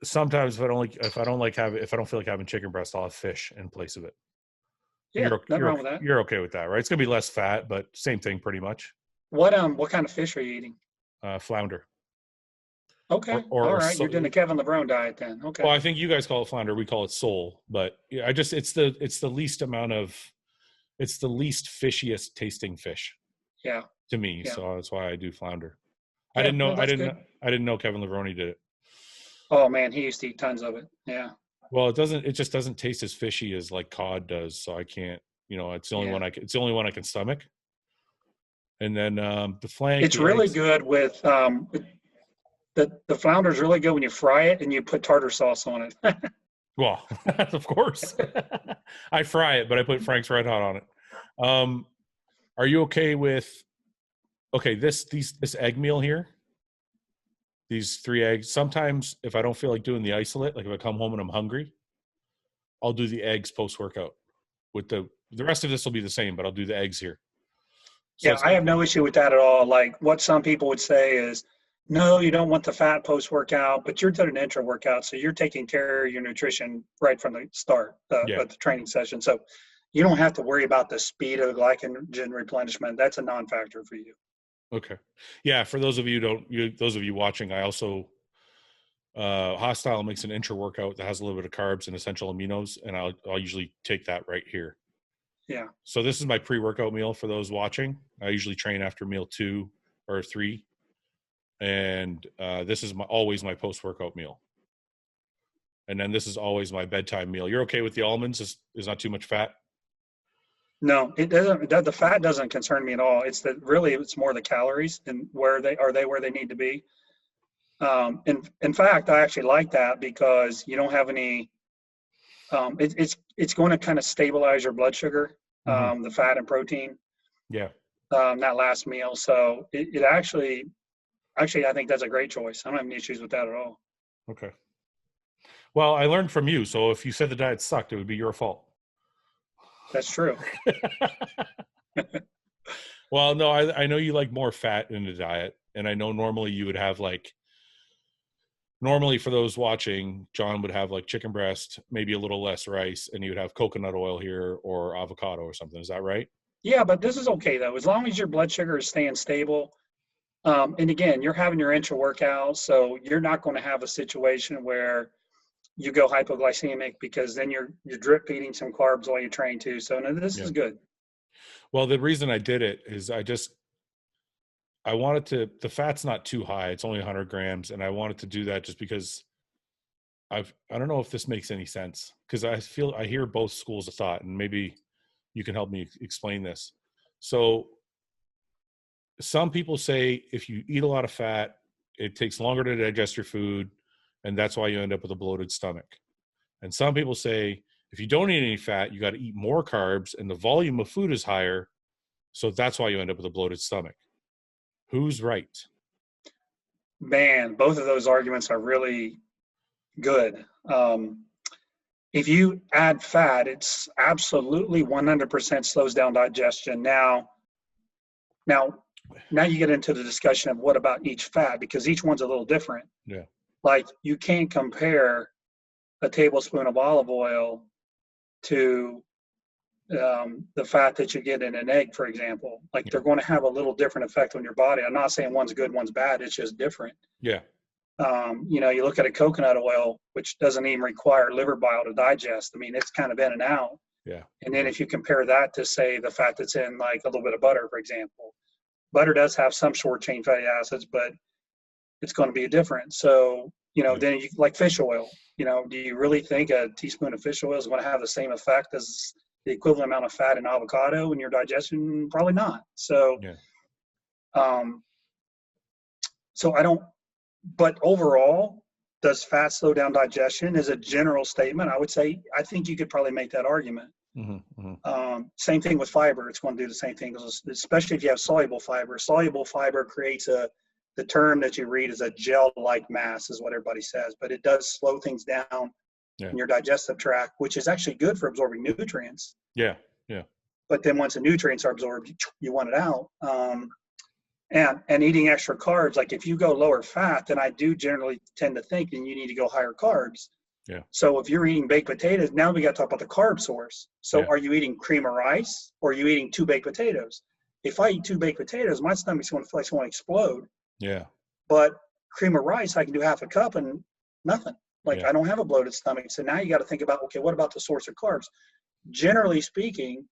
Speaker 1: sometimes if I don't feel like having chicken breast, I'll have fish in place of it.
Speaker 2: Yeah, nothing wrong with that.
Speaker 1: You're okay with that, right? It's gonna be less fat, but same thing pretty much.
Speaker 2: What kind of fish are you eating?
Speaker 1: Flounder.
Speaker 2: Okay. All right. You're doing the Kevin LeBron diet then. Okay.
Speaker 1: Well, I think you guys call it flounder. We call it sole, but it's the least fishiest tasting fish.
Speaker 2: Yeah.
Speaker 1: To me. Yeah. So that's why I do flounder.
Speaker 2: Yeah,
Speaker 1: I didn't know Kevin Levrone did it.
Speaker 2: Oh man, he used to eat tons of it. Yeah.
Speaker 1: Well, it just doesn't taste as fishy as like cod does. So I can't, it's the only one I can stomach. And then the flank.
Speaker 2: It's really good with the flounder is really good when you fry it and you put tartar sauce on it.
Speaker 1: Well, of course. I fry it, but I put Frank's Red Hot on it. Are you okay with this egg meal here? These 3 eggs. Sometimes if I don't feel like doing the isolate, like if I come home and I'm hungry, I'll do the eggs post-workout. With the rest of this will be the same, but I'll do the eggs here. So
Speaker 2: I have no issue with that at all. Like what some people would say is, no, you don't want the fat post-workout, but you're doing an intra-workout, so you're taking care of your nutrition right from the start of the training session. So you don't have to worry about the speed of the glycogen replenishment. That's a non-factor for you.
Speaker 1: Okay. Yeah, for those of you watching, I also Hostile makes an intra-workout that has a little bit of carbs and essential aminos, and I'll usually take that right here.
Speaker 2: Yeah.
Speaker 1: So this is my pre-workout meal for those watching. I usually train after meal 2 or 3. And this is always my post-workout meal. And then this is always my bedtime meal. You're okay with the almonds? There's not too much fat?
Speaker 2: No, it doesn't. The fat doesn't concern me at all. It's it's more the calories and where they need to be. In fact, I actually like that because you don't have any. It's going to kind of stabilize your blood sugar,
Speaker 1: Hmm.
Speaker 2: the fat and protein,
Speaker 1: Yeah.
Speaker 2: that last meal. So it actually, I think that's a great choice. I don't have any issues with that at all.
Speaker 1: Okay. Well, I learned from you. So if you said the diet sucked, it would be your fault.
Speaker 2: That's true.
Speaker 1: Well, no, I know you like more fat in the diet. And I know normally you would have normally for those watching, John would have like chicken breast, maybe a little less rice, and you would have coconut oil here or avocado or something. Is that right?
Speaker 2: Yeah, but this is okay though, as long as your blood sugar is staying stable. And again, you're having your intra workout, so you're not going to have a situation where you go hypoglycemic because then you're drip feeding some carbs while you train too. So no, this
Speaker 1: Yeah.
Speaker 2: is good.
Speaker 1: Well, the reason I did it is I wanted the fat's not too high. It's only 100 grams. And I wanted to do that just because I don't know if this makes any sense, because I hear both schools of thought, and maybe you can help me explain this. So some people say if you eat a lot of fat, it takes longer to digest your food, and that's why you end up with a bloated stomach. And some people say if you don't eat any fat, you got to eat more carbs, and the volume of food is higher, so that's why you end up with a bloated stomach. Who's right?
Speaker 2: Man, both of those arguments are really good. If you add fat, it's absolutely 100% slows down digestion. Now, you get into the discussion of what about each fat, because each one's a little different.
Speaker 1: Yeah.
Speaker 2: Like you can't compare a tablespoon of olive oil to the fat that you get in an egg, for example. Like they're going to have a little different effect on your body. I'm not saying one's good, one's bad. It's just different.
Speaker 1: Yeah.
Speaker 2: You look at a coconut oil, which doesn't even require liver bile to digest. I mean, it's kind of in and out.
Speaker 1: Yeah.
Speaker 2: And then if you compare that to, say, the fat that's in like a little bit of butter, for example, butter does have some short chain fatty acids, but it's going to be different. So, then you like fish oil. Do you really think a teaspoon of fish oil is going to have the same effect as the equivalent amount of fat in avocado in your digestion? Probably not. So,
Speaker 1: Yeah.
Speaker 2: so I don't. But overall, does fat slow down digestion? Is a general statement. I would say I think you could probably make that argument.
Speaker 1: Mm-hmm. Mm-hmm.
Speaker 2: Same thing with fiber. It's going to do the same thing, especially if you have soluble fiber. Soluble fiber creates the term that you read is a gel-like mass, is what everybody says, but it does slow things down in your digestive tract, which is actually good for absorbing nutrients.
Speaker 1: Yeah. Yeah.
Speaker 2: But then once the nutrients are absorbed, you want it out. And eating extra carbs, like if you go lower fat, then I do generally tend to think then you need to go higher carbs.
Speaker 1: Yeah.
Speaker 2: So if you're eating baked potatoes, now we got to talk about the carb source. So are you eating cream of rice, or are you eating 2 baked potatoes? If I eat 2 baked potatoes, my stomach's going to feel like it's going to explode.
Speaker 1: Yeah.
Speaker 2: But cream of rice, I can do half a cup and nothing. Like I don't have a bloated stomach. So now you got to think about, okay, what about the source of carbs? Generally speaking,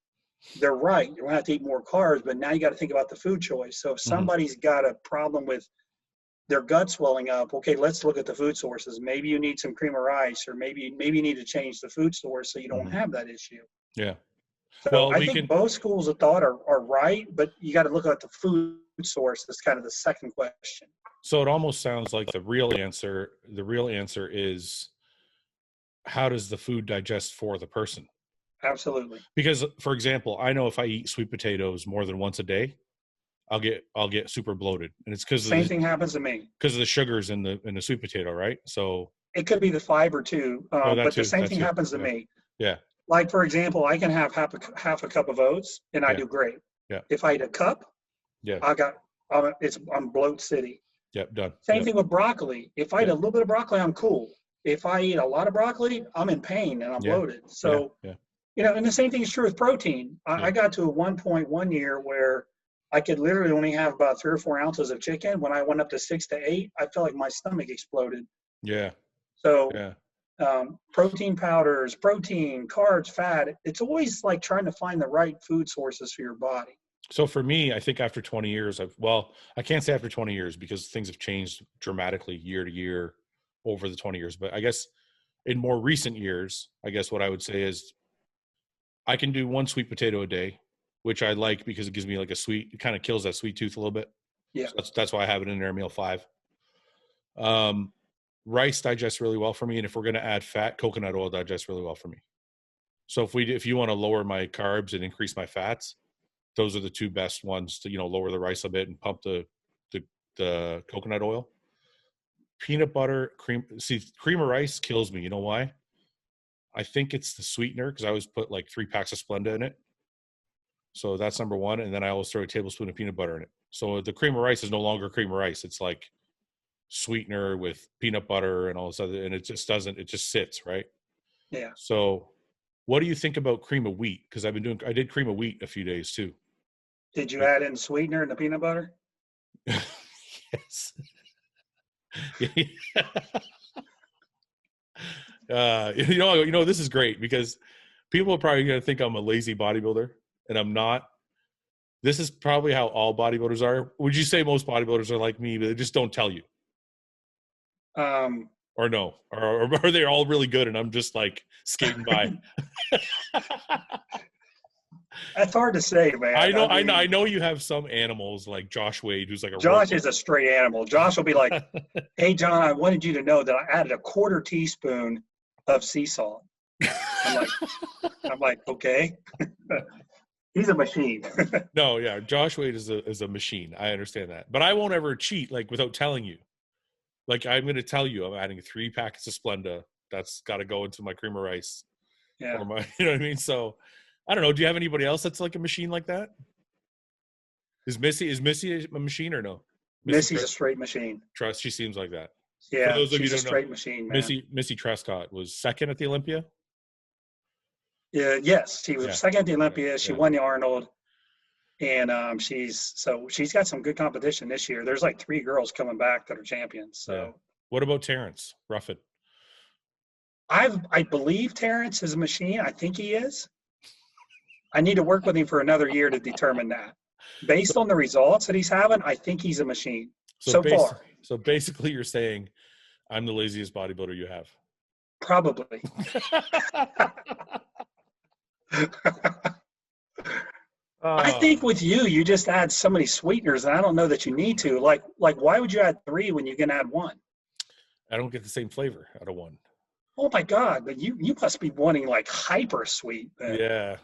Speaker 2: they're right. You're going to have to eat more carbs, but now you got to think about the food choice. So if somebody's got a problem with their gut swelling up, okay, let's look at the food sources. Maybe you need some cream of rice, or maybe you need to change the food source so you don't have that issue.
Speaker 1: Yeah.
Speaker 2: So
Speaker 1: well,
Speaker 2: I think both schools of thought are right, but you got to look at the food source as kind of the second question.
Speaker 1: So it almost sounds like the real answer is, how does the food digest for the person?
Speaker 2: Absolutely.
Speaker 1: Because, for example, I know if I eat sweet potatoes more than once a day, I'll get super bloated, and it's because
Speaker 2: same thing happens to me
Speaker 1: because of the sugars in the sweet potato, right? So
Speaker 2: it could be the fiber too, but the same thing happens to me.
Speaker 1: Yeah.
Speaker 2: Like for example, I can have half a cup of oats, and I do great.
Speaker 1: Yeah.
Speaker 2: If I eat a cup, I'm bloat city.
Speaker 1: Yep. Done.
Speaker 2: Same thing with broccoli. If I eat a little bit of broccoli, I'm cool. If I eat a lot of broccoli, I'm in pain and I'm bloated. So. And the same thing is true with protein. I got to a 1 year where I could literally only have about 3 or 4 ounces of chicken. When I went up to 6 to 8, I felt like my stomach exploded.
Speaker 1: Yeah.
Speaker 2: So protein powders, protein, carbs, fat, it's always like trying to find the right food sources for your body.
Speaker 1: So for me, I think after 20 years, I can't say after 20 years because things have changed dramatically year to year over the 20 years. But I guess in more recent years, I guess what I would say is, I can do one sweet potato a day, which I like because it gives me like it kind of kills that sweet tooth a little bit.
Speaker 2: Yeah.
Speaker 1: So that's why I have it in there, meal 5. Rice digests really well for me. And if we're going to add fat, coconut oil digests really well for me. So if you want to lower my carbs and increase my fats, those are the 2 best ones to, lower the rice a bit and pump the coconut oil. Peanut butter, cream of rice kills me. You know why? I think it's the sweetener, because I always put like 3 packs of Splenda in it. So that's number 1. And then I always throw a tablespoon of peanut butter in it. So the cream of rice is no longer cream of rice. It's like sweetener with peanut butter and all this other, and it just sits, right?
Speaker 2: Yeah.
Speaker 1: So what do you think about cream of wheat? Because I did cream of wheat a few days too.
Speaker 2: Did you add in sweetener in the peanut butter?
Speaker 1: Yes. This is great because people are probably going to think I'm a lazy bodybuilder, and I'm not. This is probably how all bodybuilders are. Would you say most bodybuilders are like me, but they just don't tell you? Or no? Or are they all really good and I'm just like skating by?
Speaker 2: That's hard to say, man.
Speaker 1: I know you have some animals like Josh Wade, who's like
Speaker 2: Josh is a straight animal. Josh will be like, "Hey, John, I wanted you to know that I added a 1/4 teaspoon of sea salt." I'm like, okay. He's a machine.
Speaker 1: No, yeah, Josh Wade is a machine. I understand that, but I won't ever cheat like without telling you. Like, I'm going to tell you, I'm adding 3 packets of Splenda. That's got to go into my cream of rice.
Speaker 2: Yeah.
Speaker 1: Or you know what I mean? So, I don't know. Do you have anybody else that's like a machine like that? Is Missy a machine or no?
Speaker 2: Missy's a straight machine.
Speaker 1: She seems like that.
Speaker 2: Yeah, she's a straight machine, man.
Speaker 1: Missy Trescott was 2nd at the Olympia?
Speaker 2: Yeah, yes. She was 2nd at the Olympia. She won the Arnold. And she's got some good competition this year. There's like 3 girls coming back that are champions. So,
Speaker 1: what about Terrence Ruffin?
Speaker 2: I believe Terrence is a machine. I think he is. I need to work with him for another year to determine that. Based on the results that he's having, I think he's a machine so far.
Speaker 1: So basically, you're saying I'm the laziest bodybuilder you have.
Speaker 2: Probably. I think with you just add so many sweeteners, and I don't know that you need to. Like, why would you add 3 when you can add 1?
Speaker 1: I don't get the same flavor out of 1.
Speaker 2: Oh my God! But you must be wanting like hyper sweet.
Speaker 1: Yeah.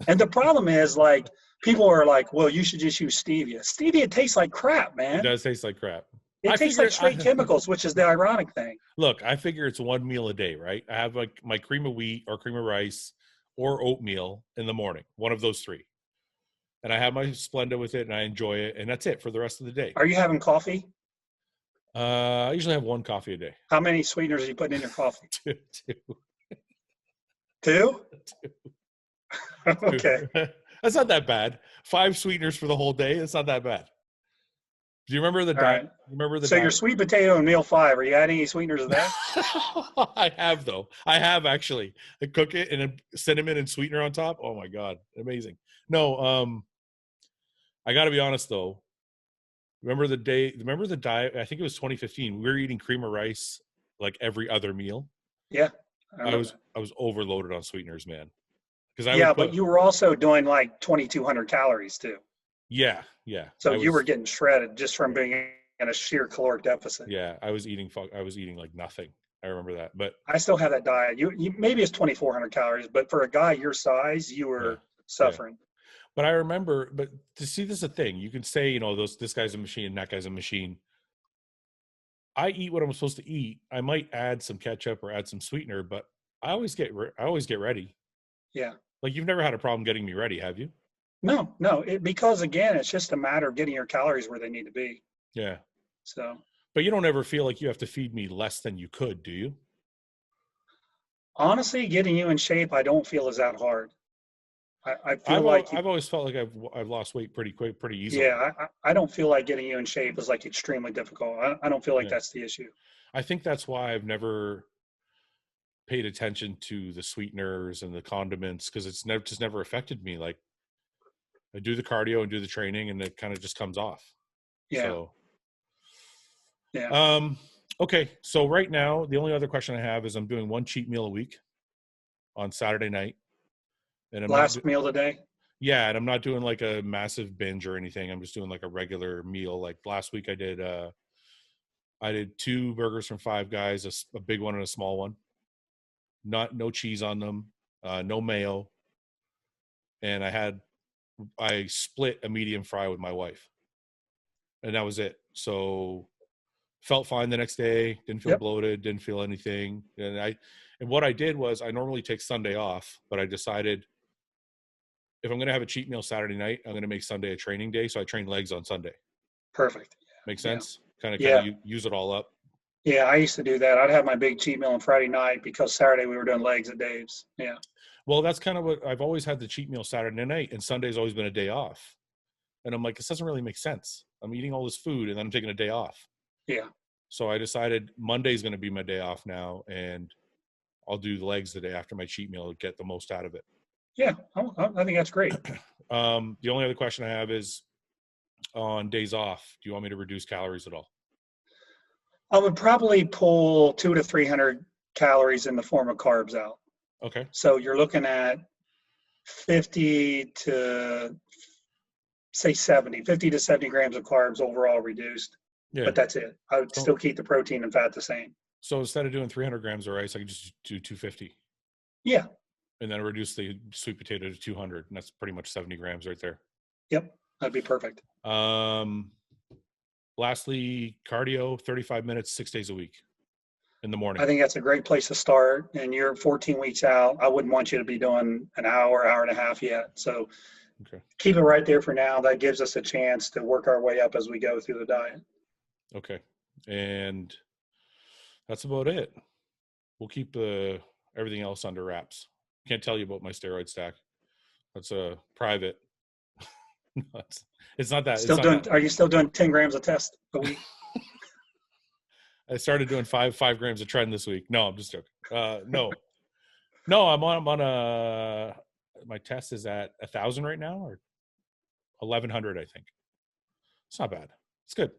Speaker 2: And the problem is, like, people are like, "Well, you should just use stevia." Stevia tastes like crap, man.
Speaker 1: It does taste like crap.
Speaker 2: It tastes like straight chemicals, which is the ironic thing.
Speaker 1: Look, I figure it's 1 meal a day, right? I have like my cream of wheat or cream of rice or oatmeal in the morning, one of those 3. And I have my Splenda with it, and I enjoy it, and that's it for the rest of the day.
Speaker 2: Are you having coffee?
Speaker 1: I usually have 1 coffee a day.
Speaker 2: How many sweeteners are you putting in your coffee?
Speaker 1: 2.
Speaker 2: 2? Okay.
Speaker 1: That's not that bad. 5 sweeteners for the whole day. That's not that bad. Do you remember the diet?
Speaker 2: Right.
Speaker 1: Remember the
Speaker 2: so
Speaker 1: diet? Your
Speaker 2: sweet potato in meal 5, are you adding any sweeteners to that?
Speaker 1: I have, though. I have, actually. I cook it and then cinnamon and sweetener on top. Oh my God. Amazing. No, I got to be honest, though. Remember the diet? I think it was 2015. We were eating cream of rice like every other meal.
Speaker 2: Yeah.
Speaker 1: I was overloaded on sweeteners, man.
Speaker 2: But you were also doing like 2,200 calories too.
Speaker 1: Yeah.
Speaker 2: So you were getting shredded just from being in a sheer caloric deficit.
Speaker 1: Yeah, I was eating like nothing. I remember that. But
Speaker 2: I still have that diet. You maybe it's 2,400 calories, but for a guy your size, you were suffering.
Speaker 1: Yeah. But I remember, to see, this is a thing. You can say, this guy's a machine, that guy's a machine. I eat what I'm supposed to eat. I might add some ketchup or add some sweetener, but I always get ready.
Speaker 2: Yeah.
Speaker 1: Like, you've never had a problem getting me ready, have you?
Speaker 2: No. Because again, it's just a matter of getting your calories where they need to be.
Speaker 1: Yeah.
Speaker 2: So.
Speaker 1: But you don't ever feel like you have to feed me less than you could, do you?
Speaker 2: Honestly, getting you in shape, I don't feel is that hard. I feel
Speaker 1: I've always felt like I've lost weight pretty quick, pretty easily.
Speaker 2: Yeah, I don't feel like getting you in shape is like extremely difficult. I don't feel like that's the issue.
Speaker 1: I think that's why I've never paid attention to the sweeteners and the condiments, because it's never affected me. Like, I do the cardio and do the training, and it kind of just comes off.
Speaker 2: Yeah.
Speaker 1: So,
Speaker 2: yeah.
Speaker 1: Okay. So right now, the only other question I have is I'm doing 1 cheat meal a week on Saturday night. And I'm
Speaker 2: last meal of the day.
Speaker 1: Yeah, and I'm not doing like a massive binge or anything. I'm just doing like a regular meal. Like last week, I did 2 burgers from Five Guys, a big one and a small one. No cheese on them, no mayo, and I split a medium fry with my wife, and that was it. So felt fine the next day. Didn't feel bloated. Didn't feel anything. And what I did was I normally take Sunday off, but I decided if I'm going to have a cheat meal Saturday night, I'm going to make Sunday a training day. So I train legs on Sunday.
Speaker 2: Perfect.
Speaker 1: Make sense? Kind of use it all up.
Speaker 2: Yeah, I used to do that. I'd have my big cheat meal on Friday night because Saturday we were doing legs at Dave's. Yeah.
Speaker 1: Well, that's kind of what I've always had, the cheat meal Saturday night, and Sunday's always been a day off. And I'm like, this doesn't really make sense. I'm eating all this food and then I'm taking a day off.
Speaker 2: Yeah.
Speaker 1: So I decided Monday's going to be my day off now, and I'll do the legs the day after my cheat meal to get the most out of it.
Speaker 2: Yeah, I think that's great.
Speaker 1: The only other question I have is, on days off, do you want me to reduce calories at all?
Speaker 2: I would probably pull 200 to 300 calories in the form of carbs out.
Speaker 1: Okay.
Speaker 2: So you're looking at 50 to 70 grams of carbs overall reduced. Yeah. But that's it. I would still keep the protein and fat the same.
Speaker 1: So instead of doing 300 grams of rice, I could just do 250.
Speaker 2: Yeah.
Speaker 1: And then reduce the sweet potato to 200, and that's pretty much 70 grams right there.
Speaker 2: Yep, that'd be perfect.
Speaker 1: Lastly, cardio, 35 minutes, 6 days a week in the morning.
Speaker 2: I think that's a great place to start. And you're 14 weeks out. I wouldn't want you to be doing an hour and a half yet. So keep it right there for now. That gives us a chance to work our way up as we go through the diet.
Speaker 1: Okay. And that's about it. We'll keep everything else under wraps. Can't tell you about my steroid stack. That's a private. It's not that.
Speaker 2: Are you still doing 10 grams a test a week?
Speaker 1: I started doing 5 grams a trend this week. No, I'm just joking. No, I'm on my test is at 1,000 right now, or 1,100, I think. It's not bad. It's good.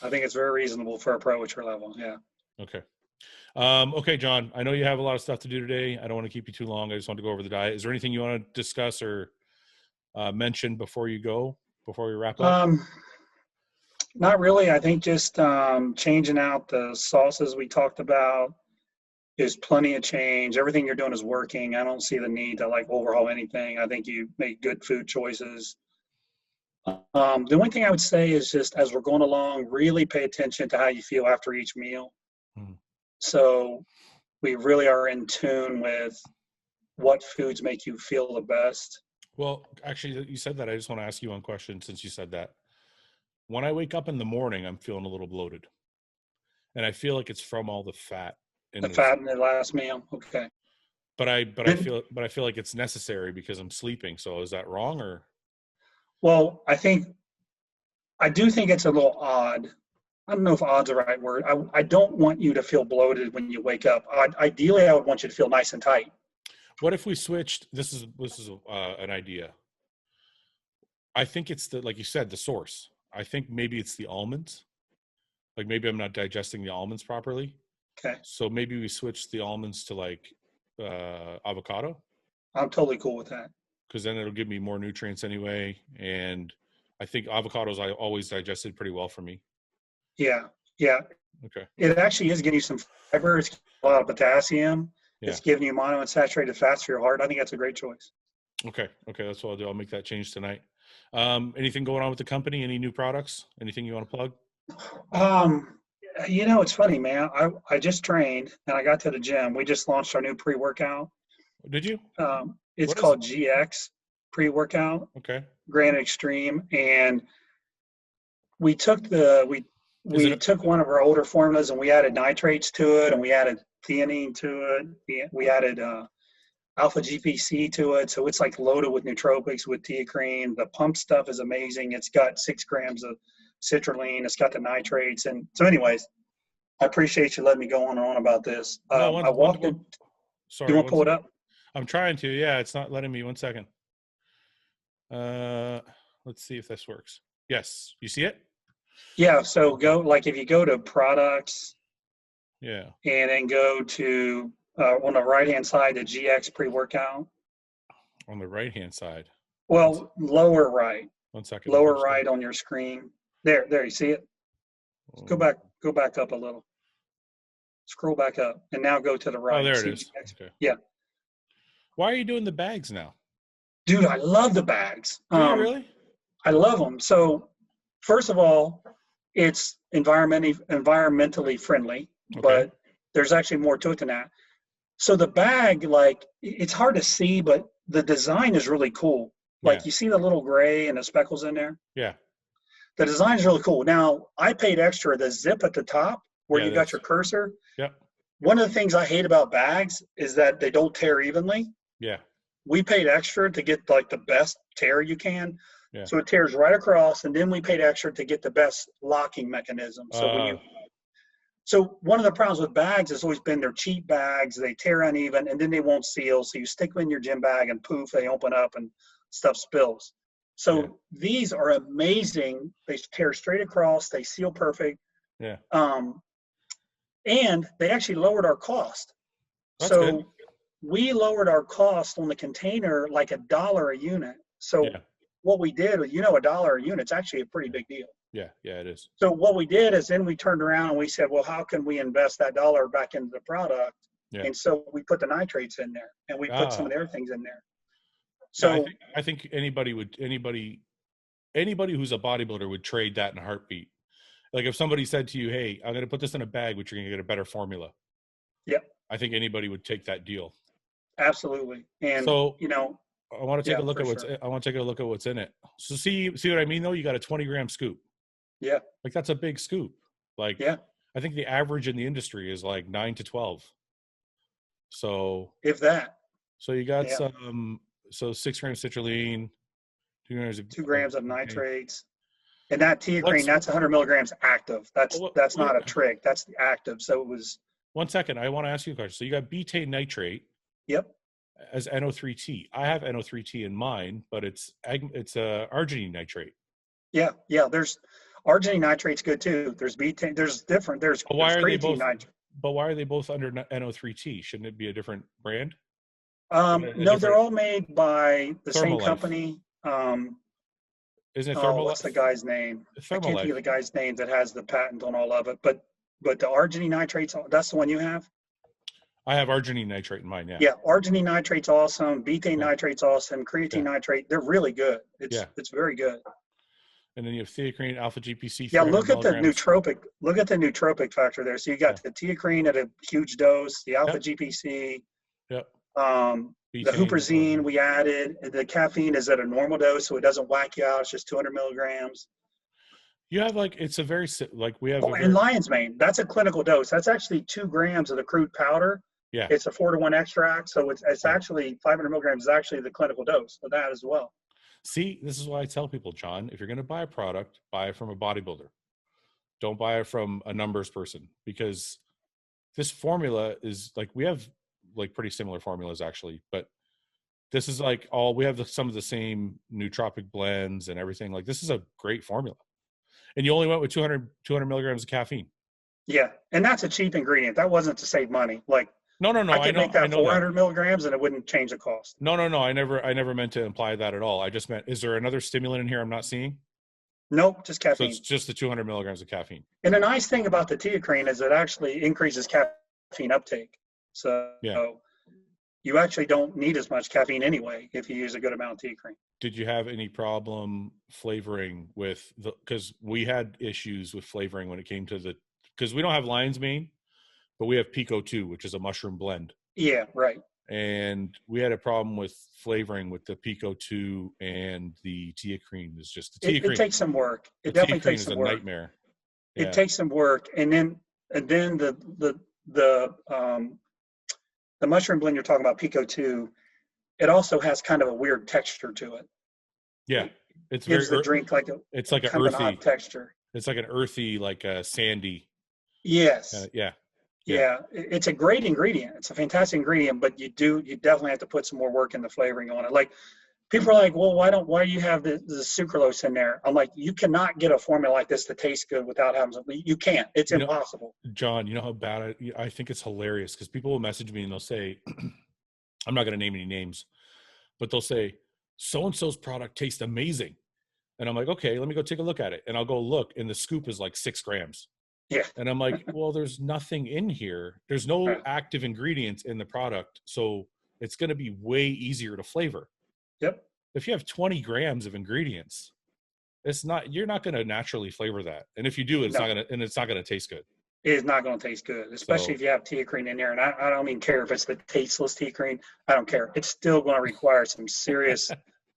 Speaker 2: I think it's very reasonable for a pro at your level. Yeah.
Speaker 1: Okay. Okay, John, I know you have a lot of stuff to do today. I don't want to keep you too long. I just want to go over the diet. Is there anything you want to discuss or mention before we wrap up?
Speaker 2: Not really. I think just changing out the sauces we talked about is plenty of change. Everything you're doing is working. I don't see the need to overhaul anything. I think you make good food choices. The only thing I would say is just as we're going along, really pay attention to how you feel after each meal. So we really are in tune with what foods make you feel the best.
Speaker 1: Well, actually, you said that. I just want to ask you one question since you said that. When I wake up in the morning, I'm feeling a little bloated. And I feel like it's from all the fat.
Speaker 2: Fat in the last meal. Okay.
Speaker 1: But I feel like it's necessary because I'm sleeping. So is that wrong or?
Speaker 2: Well, I do think it's a little odd. I don't know if odd's the right word. I don't want you to feel bloated when you wake up. Ideally, I would want you to feel nice and tight.
Speaker 1: What if we switched? This is an idea. I think it's like you said, the source. I think maybe it's the almonds. Like maybe I'm not digesting the almonds properly.
Speaker 2: Okay.
Speaker 1: So maybe we switch the almonds to avocado.
Speaker 2: I'm totally cool with that.
Speaker 1: Because then it'll give me more nutrients anyway. And I think avocados I always digested pretty well for me.
Speaker 2: Yeah. Yeah. Okay. It actually is giving you some fiber. It's a lot of potassium. Yeah. It's giving you monounsaturated fats for your heart. I think that's a great choice.
Speaker 1: Okay. That's what I'll do. I'll make that change tonight. Anything going on with the company? Any new products? Anything you want to plug?
Speaker 2: It's funny, man. I just trained and I got to the gym. We just launched our new pre-workout.
Speaker 1: Did you?
Speaker 2: It's called GX pre-workout.
Speaker 1: Okay.
Speaker 2: Granite Extreme. And we took we took one of our older formulas and we added nitrates to it and we added theanine to it. We added alpha GPC to it. So it's loaded with nootropics, with teacrine. The pump stuff is amazing. It's got 6 grams of citrulline. It's got the nitrates. And so anyways, I appreciate you letting me go on and on about this. I walked in. Sorry. You want to pull it up?
Speaker 1: I'm trying to. Yeah, it's not letting me. 1 second. Let's see if this works. Yes. You see it?
Speaker 2: Yeah. So if you go to products.
Speaker 1: Yeah.
Speaker 2: And then go to on the right-hand side, the GX pre-workout.
Speaker 1: On the right-hand side.
Speaker 2: Well, lower right.
Speaker 1: 1 second.
Speaker 2: Lower right on your screen. There, you see it? Go back up a little. Scroll back up, and now go to the right.
Speaker 1: Oh, there it is. Okay.
Speaker 2: Yeah.
Speaker 1: Why are you doing the bags now?
Speaker 2: Dude, I love the bags.
Speaker 1: Do you really?
Speaker 2: I love them. So, first of all, it's environmentally friendly, but there's actually more to it than that. So the bag, like, it's hard to see, but the design is really cool. Like, you see the little gray and the speckles in there?
Speaker 1: Yeah.
Speaker 2: The design is really cool. Now, I paid extra. The zip at the top where you got your cursor.
Speaker 1: Yep.
Speaker 2: One of the things I hate about bags is that they don't tear evenly.
Speaker 1: Yeah.
Speaker 2: We paid extra to get like the best tear you can.
Speaker 1: Yeah.
Speaker 2: So it tears right across, and then we paid extra to get the best locking mechanism. So one of the problems with bags has always been they're cheap bags. They tear uneven, and then they won't seal. So you stick them in your gym bag, and poof, they open up and stuff spills. So these are amazing. They tear straight across. They seal perfect.
Speaker 1: Yeah.
Speaker 2: And they actually lowered our cost.
Speaker 1: That's good.
Speaker 2: We lowered our cost on the container like $1 a unit. So what we did, $1 a unit, it's actually a pretty big deal.
Speaker 1: Yeah, it is.
Speaker 2: So what we did is then we turned around and we said, well, how can we invest that $1 back into the product? Yeah. And so we put the nitrates in there, and we put some of their things in there. So
Speaker 1: I think anybody who's a bodybuilder would trade that in a heartbeat. Like if somebody said to you, hey, I'm going to put this in a bag, but you're going to get a better formula.
Speaker 2: Yeah.
Speaker 1: I think anybody would take that deal.
Speaker 2: Absolutely. And
Speaker 1: so, I want to take a look at what's in it. So see what I mean though? You got a 20-gram scoop.
Speaker 2: Yeah.
Speaker 1: Like that's a big scoop. Like I think the average in the industry is like 9 to 12. So
Speaker 2: if that.
Speaker 1: So you got some 6 grams citrulline,
Speaker 2: 2 grams of nitrates. And that teacrine, that's 100 milligrams active. That's not a trick. That's the active. So it was.
Speaker 1: 1 second. I want to ask you a question. So you got betaine nitrate.
Speaker 2: Yep.
Speaker 1: As NO3T. I have NO3T in mine, but it's arginine nitrate.
Speaker 2: Yeah. There's arginine nitrate's good too. There's betaine. There's different. There's creatine nitrate.
Speaker 1: But why are they both under NO3T? Shouldn't it be a different brand?
Speaker 2: No, they're all made by the same company.
Speaker 1: Isn't it Thermolife?
Speaker 2: What's the guy's name? I can't think of the guy's name that has the patent on all of it. But the arginine nitrates, that's the one you have?
Speaker 1: I have arginine nitrate in mine,
Speaker 2: Yeah, arginine nitrate's awesome. Betaine nitrate's awesome. Creatine nitrate, they're really good. It's very good.
Speaker 1: And then you have theacrine, alpha GPC.
Speaker 2: Yeah, look at the nootropic factor there. So you got the teacrine at a huge dose, the alpha GPC.
Speaker 1: Yep.
Speaker 2: The huperzine we added. The caffeine is at a normal dose, so it doesn't whack you out. It's just 200 milligrams.
Speaker 1: You have we have.
Speaker 2: And lion's mane, that's a clinical dose. That's actually 2 grams of the crude powder.
Speaker 1: Yeah.
Speaker 2: It's a 4-to-1 extract, so it's actually 500 milligrams is actually the clinical dose for that as well.
Speaker 1: See, this is why I tell people, John, if you're going to buy a product, buy it from a bodybuilder. Don't buy it from a numbers person, because this formula is like, we have like pretty similar formulas actually, but this is like we have some of the same nootropic blends and everything. Like this is a great formula. And you only went with 200 milligrams of caffeine.
Speaker 2: Yeah. And that's a cheap ingredient. That wasn't to save money. Like,
Speaker 1: no.
Speaker 2: I could make that 400 milligrams and it wouldn't change the cost.
Speaker 1: No. I never meant to imply that at all. I just meant, is there another stimulant in here I'm not seeing?
Speaker 2: Nope, just caffeine.
Speaker 1: So it's just the 200 milligrams of caffeine.
Speaker 2: And the nice thing about the teacrine is it actually increases caffeine uptake. So you actually don't need as much caffeine anyway if you use a good amount of teacrine.
Speaker 1: Did you have any problem flavoring with because we had issues with flavoring when it came to because we don't have lion's mane, but we have Pico 2, which is a mushroom blend.
Speaker 2: Yeah, right.
Speaker 1: And we had a problem with flavoring with the Pico 2 and the teacrine. Is just the teacrine.
Speaker 2: It takes some work. It definitely takes some work.
Speaker 1: It's a nightmare.
Speaker 2: It takes some work, and then the mushroom blend you're talking about, Pico 2, it also has kind of a weird texture to it.
Speaker 1: Yeah,
Speaker 2: it gives the drink like an earthy texture.
Speaker 1: It's like an earthy, like a sandy.
Speaker 2: Yes.
Speaker 1: Yeah.
Speaker 2: It's a great ingredient. It's a fantastic ingredient, but you definitely have to put some more work in the flavoring on it. Like people are like, well, why do you have the sucralose in there? I'm like, you cannot get a formula like this to taste good without having something. You can't. It's impossible.
Speaker 1: John, you know how bad I think it's hilarious because people will message me and they'll say, I'm not going to name any names, but they'll say, so-and-so's product tastes amazing. And I'm like, okay, let me go take a look at it. And I'll go look, and the scoop is like 6 grams.
Speaker 2: Yeah.
Speaker 1: And I'm like, well, there's nothing in here. There's no active ingredients in the product. So it's going to be way easier to flavor.
Speaker 2: Yep.
Speaker 1: If you have 20 grams of ingredients, you're not going to naturally flavor that. And if you do, it's not going to taste good.
Speaker 2: It is not going to taste good, especially if you have teacrine in there. And I don't even care if it's the tasteless teacrine. I don't care. It's still going to require some serious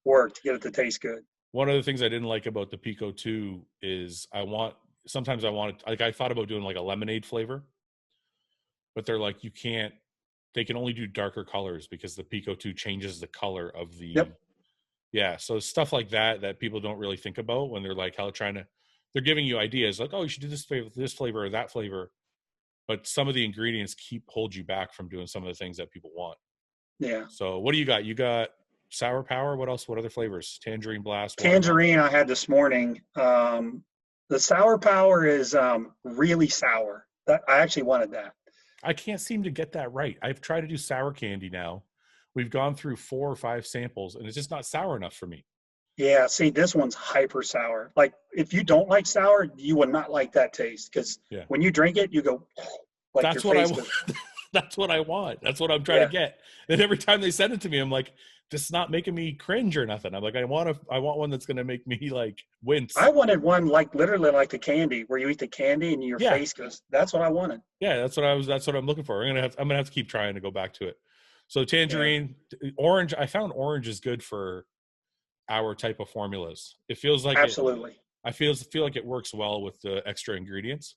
Speaker 2: work to get it to taste good.
Speaker 1: One of the things I didn't like about the Pico 2 is I thought about doing like a lemonade flavor, but they're like, they can only do darker colors because the Pico 2 changes the color of the, so stuff like that people don't really think about when they're like they're giving you ideas like, oh, you should do this flavor or that flavor. But some of the ingredients hold you back from doing some of the things that people want.
Speaker 2: Yeah.
Speaker 1: So what do you got? You got Sour Power. What else? What other flavors? Tangerine Blast.
Speaker 2: Tangerine I had this morning. The Sour Power is really sour. I actually wanted that.
Speaker 1: I can't seem to get that right. I've tried to do sour candy now. We've gone through 4 or 5 samples, and it's just not sour enough for me.
Speaker 2: Yeah, see, this one's hyper sour. Like, if you don't like sour, you would not like that taste, because when you drink it, you go, like,
Speaker 1: that's what I want. That's what I want. That's what I'm trying to get. And every time they send it to me, I'm like, this is not making me cringe or nothing. I'm like, I want one that's going to make me like wince.
Speaker 2: I wanted one like literally like the candy, where you eat the candy and your face goes. That's what I wanted.
Speaker 1: Yeah, that's what I'm looking for. I'm gonna have to keep trying to go back to it. So tangerine, orange. I found orange is good for our type of formulas. It feels like
Speaker 2: absolutely.
Speaker 1: I feel like it works well with the extra ingredients.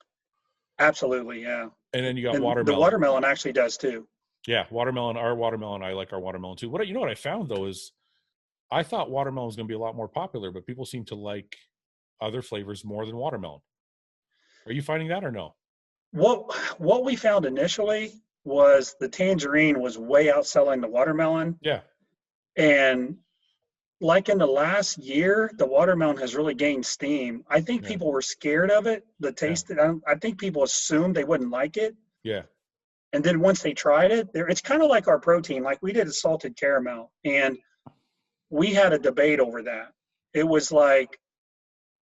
Speaker 2: Absolutely, yeah.
Speaker 1: And then you got watermelon.
Speaker 2: The watermelon actually does too.
Speaker 1: Yeah, watermelon. Our watermelon. I like our watermelon too. What I found though is, I thought watermelon was going to be a lot more popular, but people seem to like other flavors more than watermelon. Are you finding that or no?
Speaker 2: What we found initially was the tangerine was way outselling the watermelon.
Speaker 1: Yeah.
Speaker 2: And like in the last year, the watermelon has really gained steam. I think people were scared of it, the taste. I think people assumed they wouldn't like it.
Speaker 1: Yeah.
Speaker 2: And then once they tried it, it's kind of like our protein. Like, we did a salted caramel, and we had a debate over that. It was like,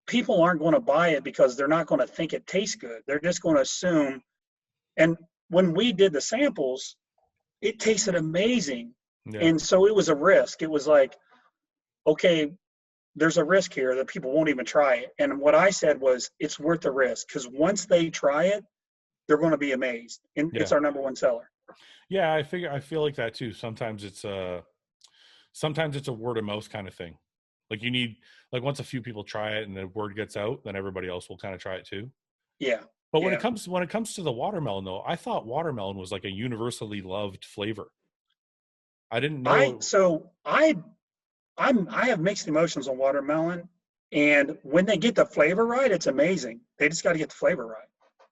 Speaker 2: people aren't going to buy it because they're not going to think it tastes good. They're just going to assume. And when we did the samples, it tasted amazing. Yeah. And so it was a risk. It was like, okay, there's a risk here that people won't even try it. And what I said was, it's worth the risk, because once they try it, they're going to be amazed. And it's our number one seller.
Speaker 1: Yeah, I feel like that too. Sometimes it's a word of mouth kind of thing. Like, you need, like, once a few people try it and the word gets out, then everybody else will kind of try it too.
Speaker 2: Yeah.
Speaker 1: But when it comes to the watermelon though, I thought watermelon was like a universally loved flavor. I didn't know.
Speaker 2: I have mixed emotions on watermelon, and when they get the flavor right, it's amazing. They just got to get the flavor right.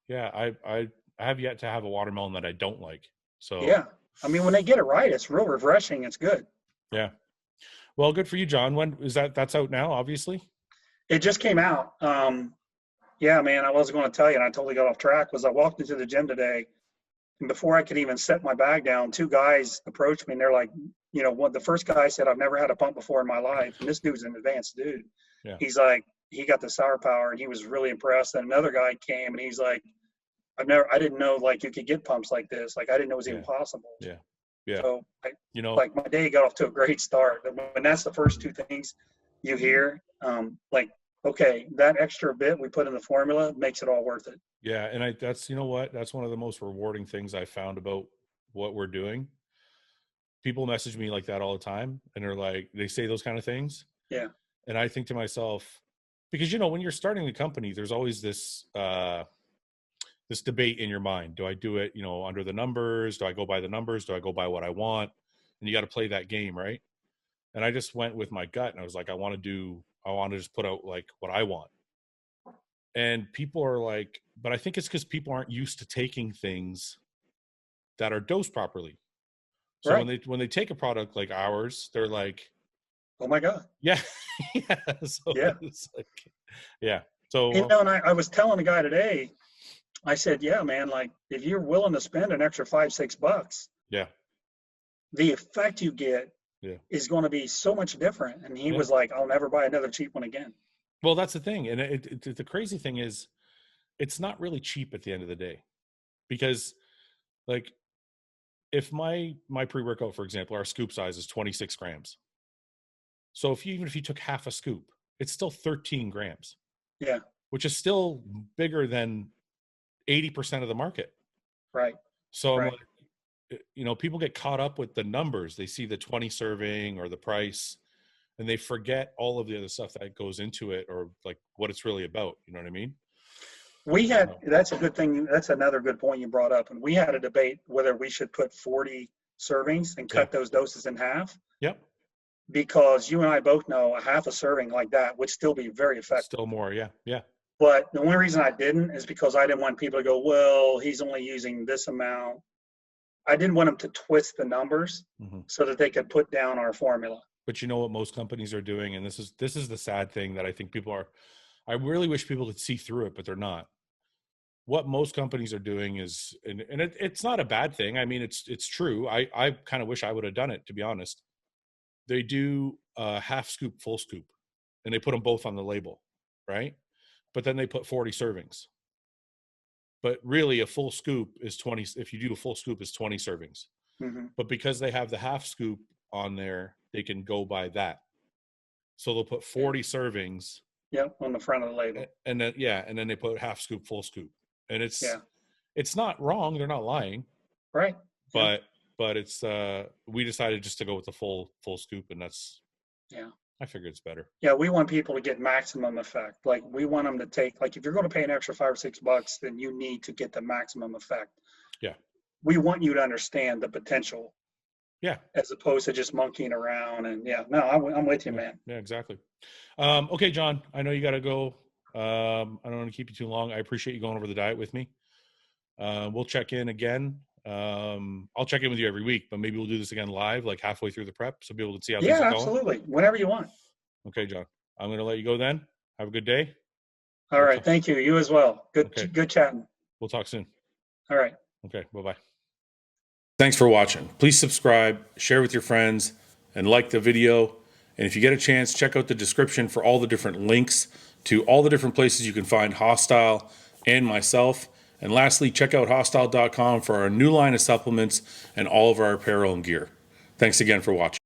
Speaker 1: Yeah, I have yet to have a watermelon that I don't like. So
Speaker 2: yeah, I mean, when they get it right, it's real refreshing. It's good.
Speaker 1: Yeah. Well, good for you, John. When is that's out now? Obviously,
Speaker 2: it just came out. Yeah, man, I was going to tell you, and I totally got off track. Was I walked into the gym today, and before I could even set my bag down, 2 guys approached me, and they're like, the first guy said, I've never had a pump before in my life, and this dude's an advanced dude. Yeah. He's like, he got the Sour Power, and he was really impressed. And another guy came, and he's like, I didn't know, like, you could get pumps like this. Like, I didn't know it was even possible.
Speaker 1: Yeah. Yeah.
Speaker 2: So, like, my day got off to a great start. When that's the first 2 things you hear, like, okay, that extra bit we put in the formula makes it all worth it.
Speaker 1: Yeah. And that's one of the most rewarding things I found about what we're doing. People message me like that all the time, and they're like, they say those kind of things.
Speaker 2: Yeah.
Speaker 1: And I think to myself, because, when you're starting the company, there's always this, this debate in your mind. Do I do it, under the numbers? Do I go by the numbers? Do I go by what I want? And you got to play that game, right? And I just went with my gut, and I was like, I want to just put out like what I want. And people are like, but I think it's because people aren't used to taking things that are dosed properly. So when they take a product like ours, they're like,
Speaker 2: oh my God.
Speaker 1: Yeah. Yeah. So it's like, yeah. So,
Speaker 2: and I was telling a guy today, I said, yeah, man, like, if you're willing to spend an extra $5-6,
Speaker 1: yeah,
Speaker 2: the effect you get is going to be so much different. And he
Speaker 1: Yeah.
Speaker 2: was like, I'll never buy another cheap one again.
Speaker 1: Well, that's the thing. And the crazy thing is, it's not really cheap at the end of the day, because like if my pre-workout, for example, our scoop size is 26 grams. So even if you took half a scoop, it's still 13 grams.
Speaker 2: Yeah.
Speaker 1: Which is still bigger than 80% of the market.
Speaker 2: Right.
Speaker 1: So
Speaker 2: right.
Speaker 1: I'm like, people get caught up with the numbers. They see the 20 serving or the price, and they forget all of the other stuff that goes into it, or like what it's really about. You know what I mean?
Speaker 2: That's a good thing. That's another good point you brought up. And we had a debate whether we should put 40 servings and cut those doses in half.
Speaker 1: Yep.
Speaker 2: Because you and I both know a half a serving like that would still be very effective.
Speaker 1: Still more. Yeah. Yeah.
Speaker 2: But the only reason I didn't is because I didn't want people to go, well, he's only using this amount. I didn't want them to twist the numbers so that they could put down our formula.
Speaker 1: But you know what most companies are doing, and this is the sad thing that I think people are, I really wish people could see through it, but they're not. What most companies are doing is, and it's not a bad thing. I mean, it's true. I kind of wish I would have done it, to be honest. They do half scoop, full scoop, and they put them both on the label, right? But then they put 40 servings. But really a full scoop is 20. If you do a full scoop, is 20 servings. But because they have the half scoop on there, they can go by that. So they'll put 40 servings.
Speaker 2: Yep, on the front of the label.
Speaker 1: And then they put half scoop, full scoop. And it's not wrong. They're not lying.
Speaker 2: Right.
Speaker 1: But it's we decided just to go with the full scoop, and that's I figured it's better.
Speaker 2: Yeah, we want people to get maximum effect. Like we want them to take, like if you're going to pay an extra $5 or $6, then you need to get the maximum effect.
Speaker 1: Yeah.
Speaker 2: We want you to understand the potential.
Speaker 1: Yeah.
Speaker 2: As opposed to just monkeying around. And I'm with you, man.
Speaker 1: Yeah, exactly. Okay, John, I know you got to go. I don't want to keep you too long. I appreciate you going over the diet with me. We'll check in again. I'll check in with you every week, but maybe we'll do this again live, like halfway through the prep, so people can see how things are going.
Speaker 2: Yeah, absolutely. Whenever you want.
Speaker 1: Okay, John. I'm going to let you go then. Have a good day.
Speaker 2: All right. Thank you. You as well. Good chatting.
Speaker 1: We'll talk soon.
Speaker 2: All right.
Speaker 1: Okay. Bye-bye. Thanks for watching. Please subscribe, share with your friends, and like the video. And if you get a chance, check out the description for all the different links to all the different places you can find Hostile and myself. And lastly, check out hostile.com for our new line of supplements and all of our apparel and gear. Thanks again for watching.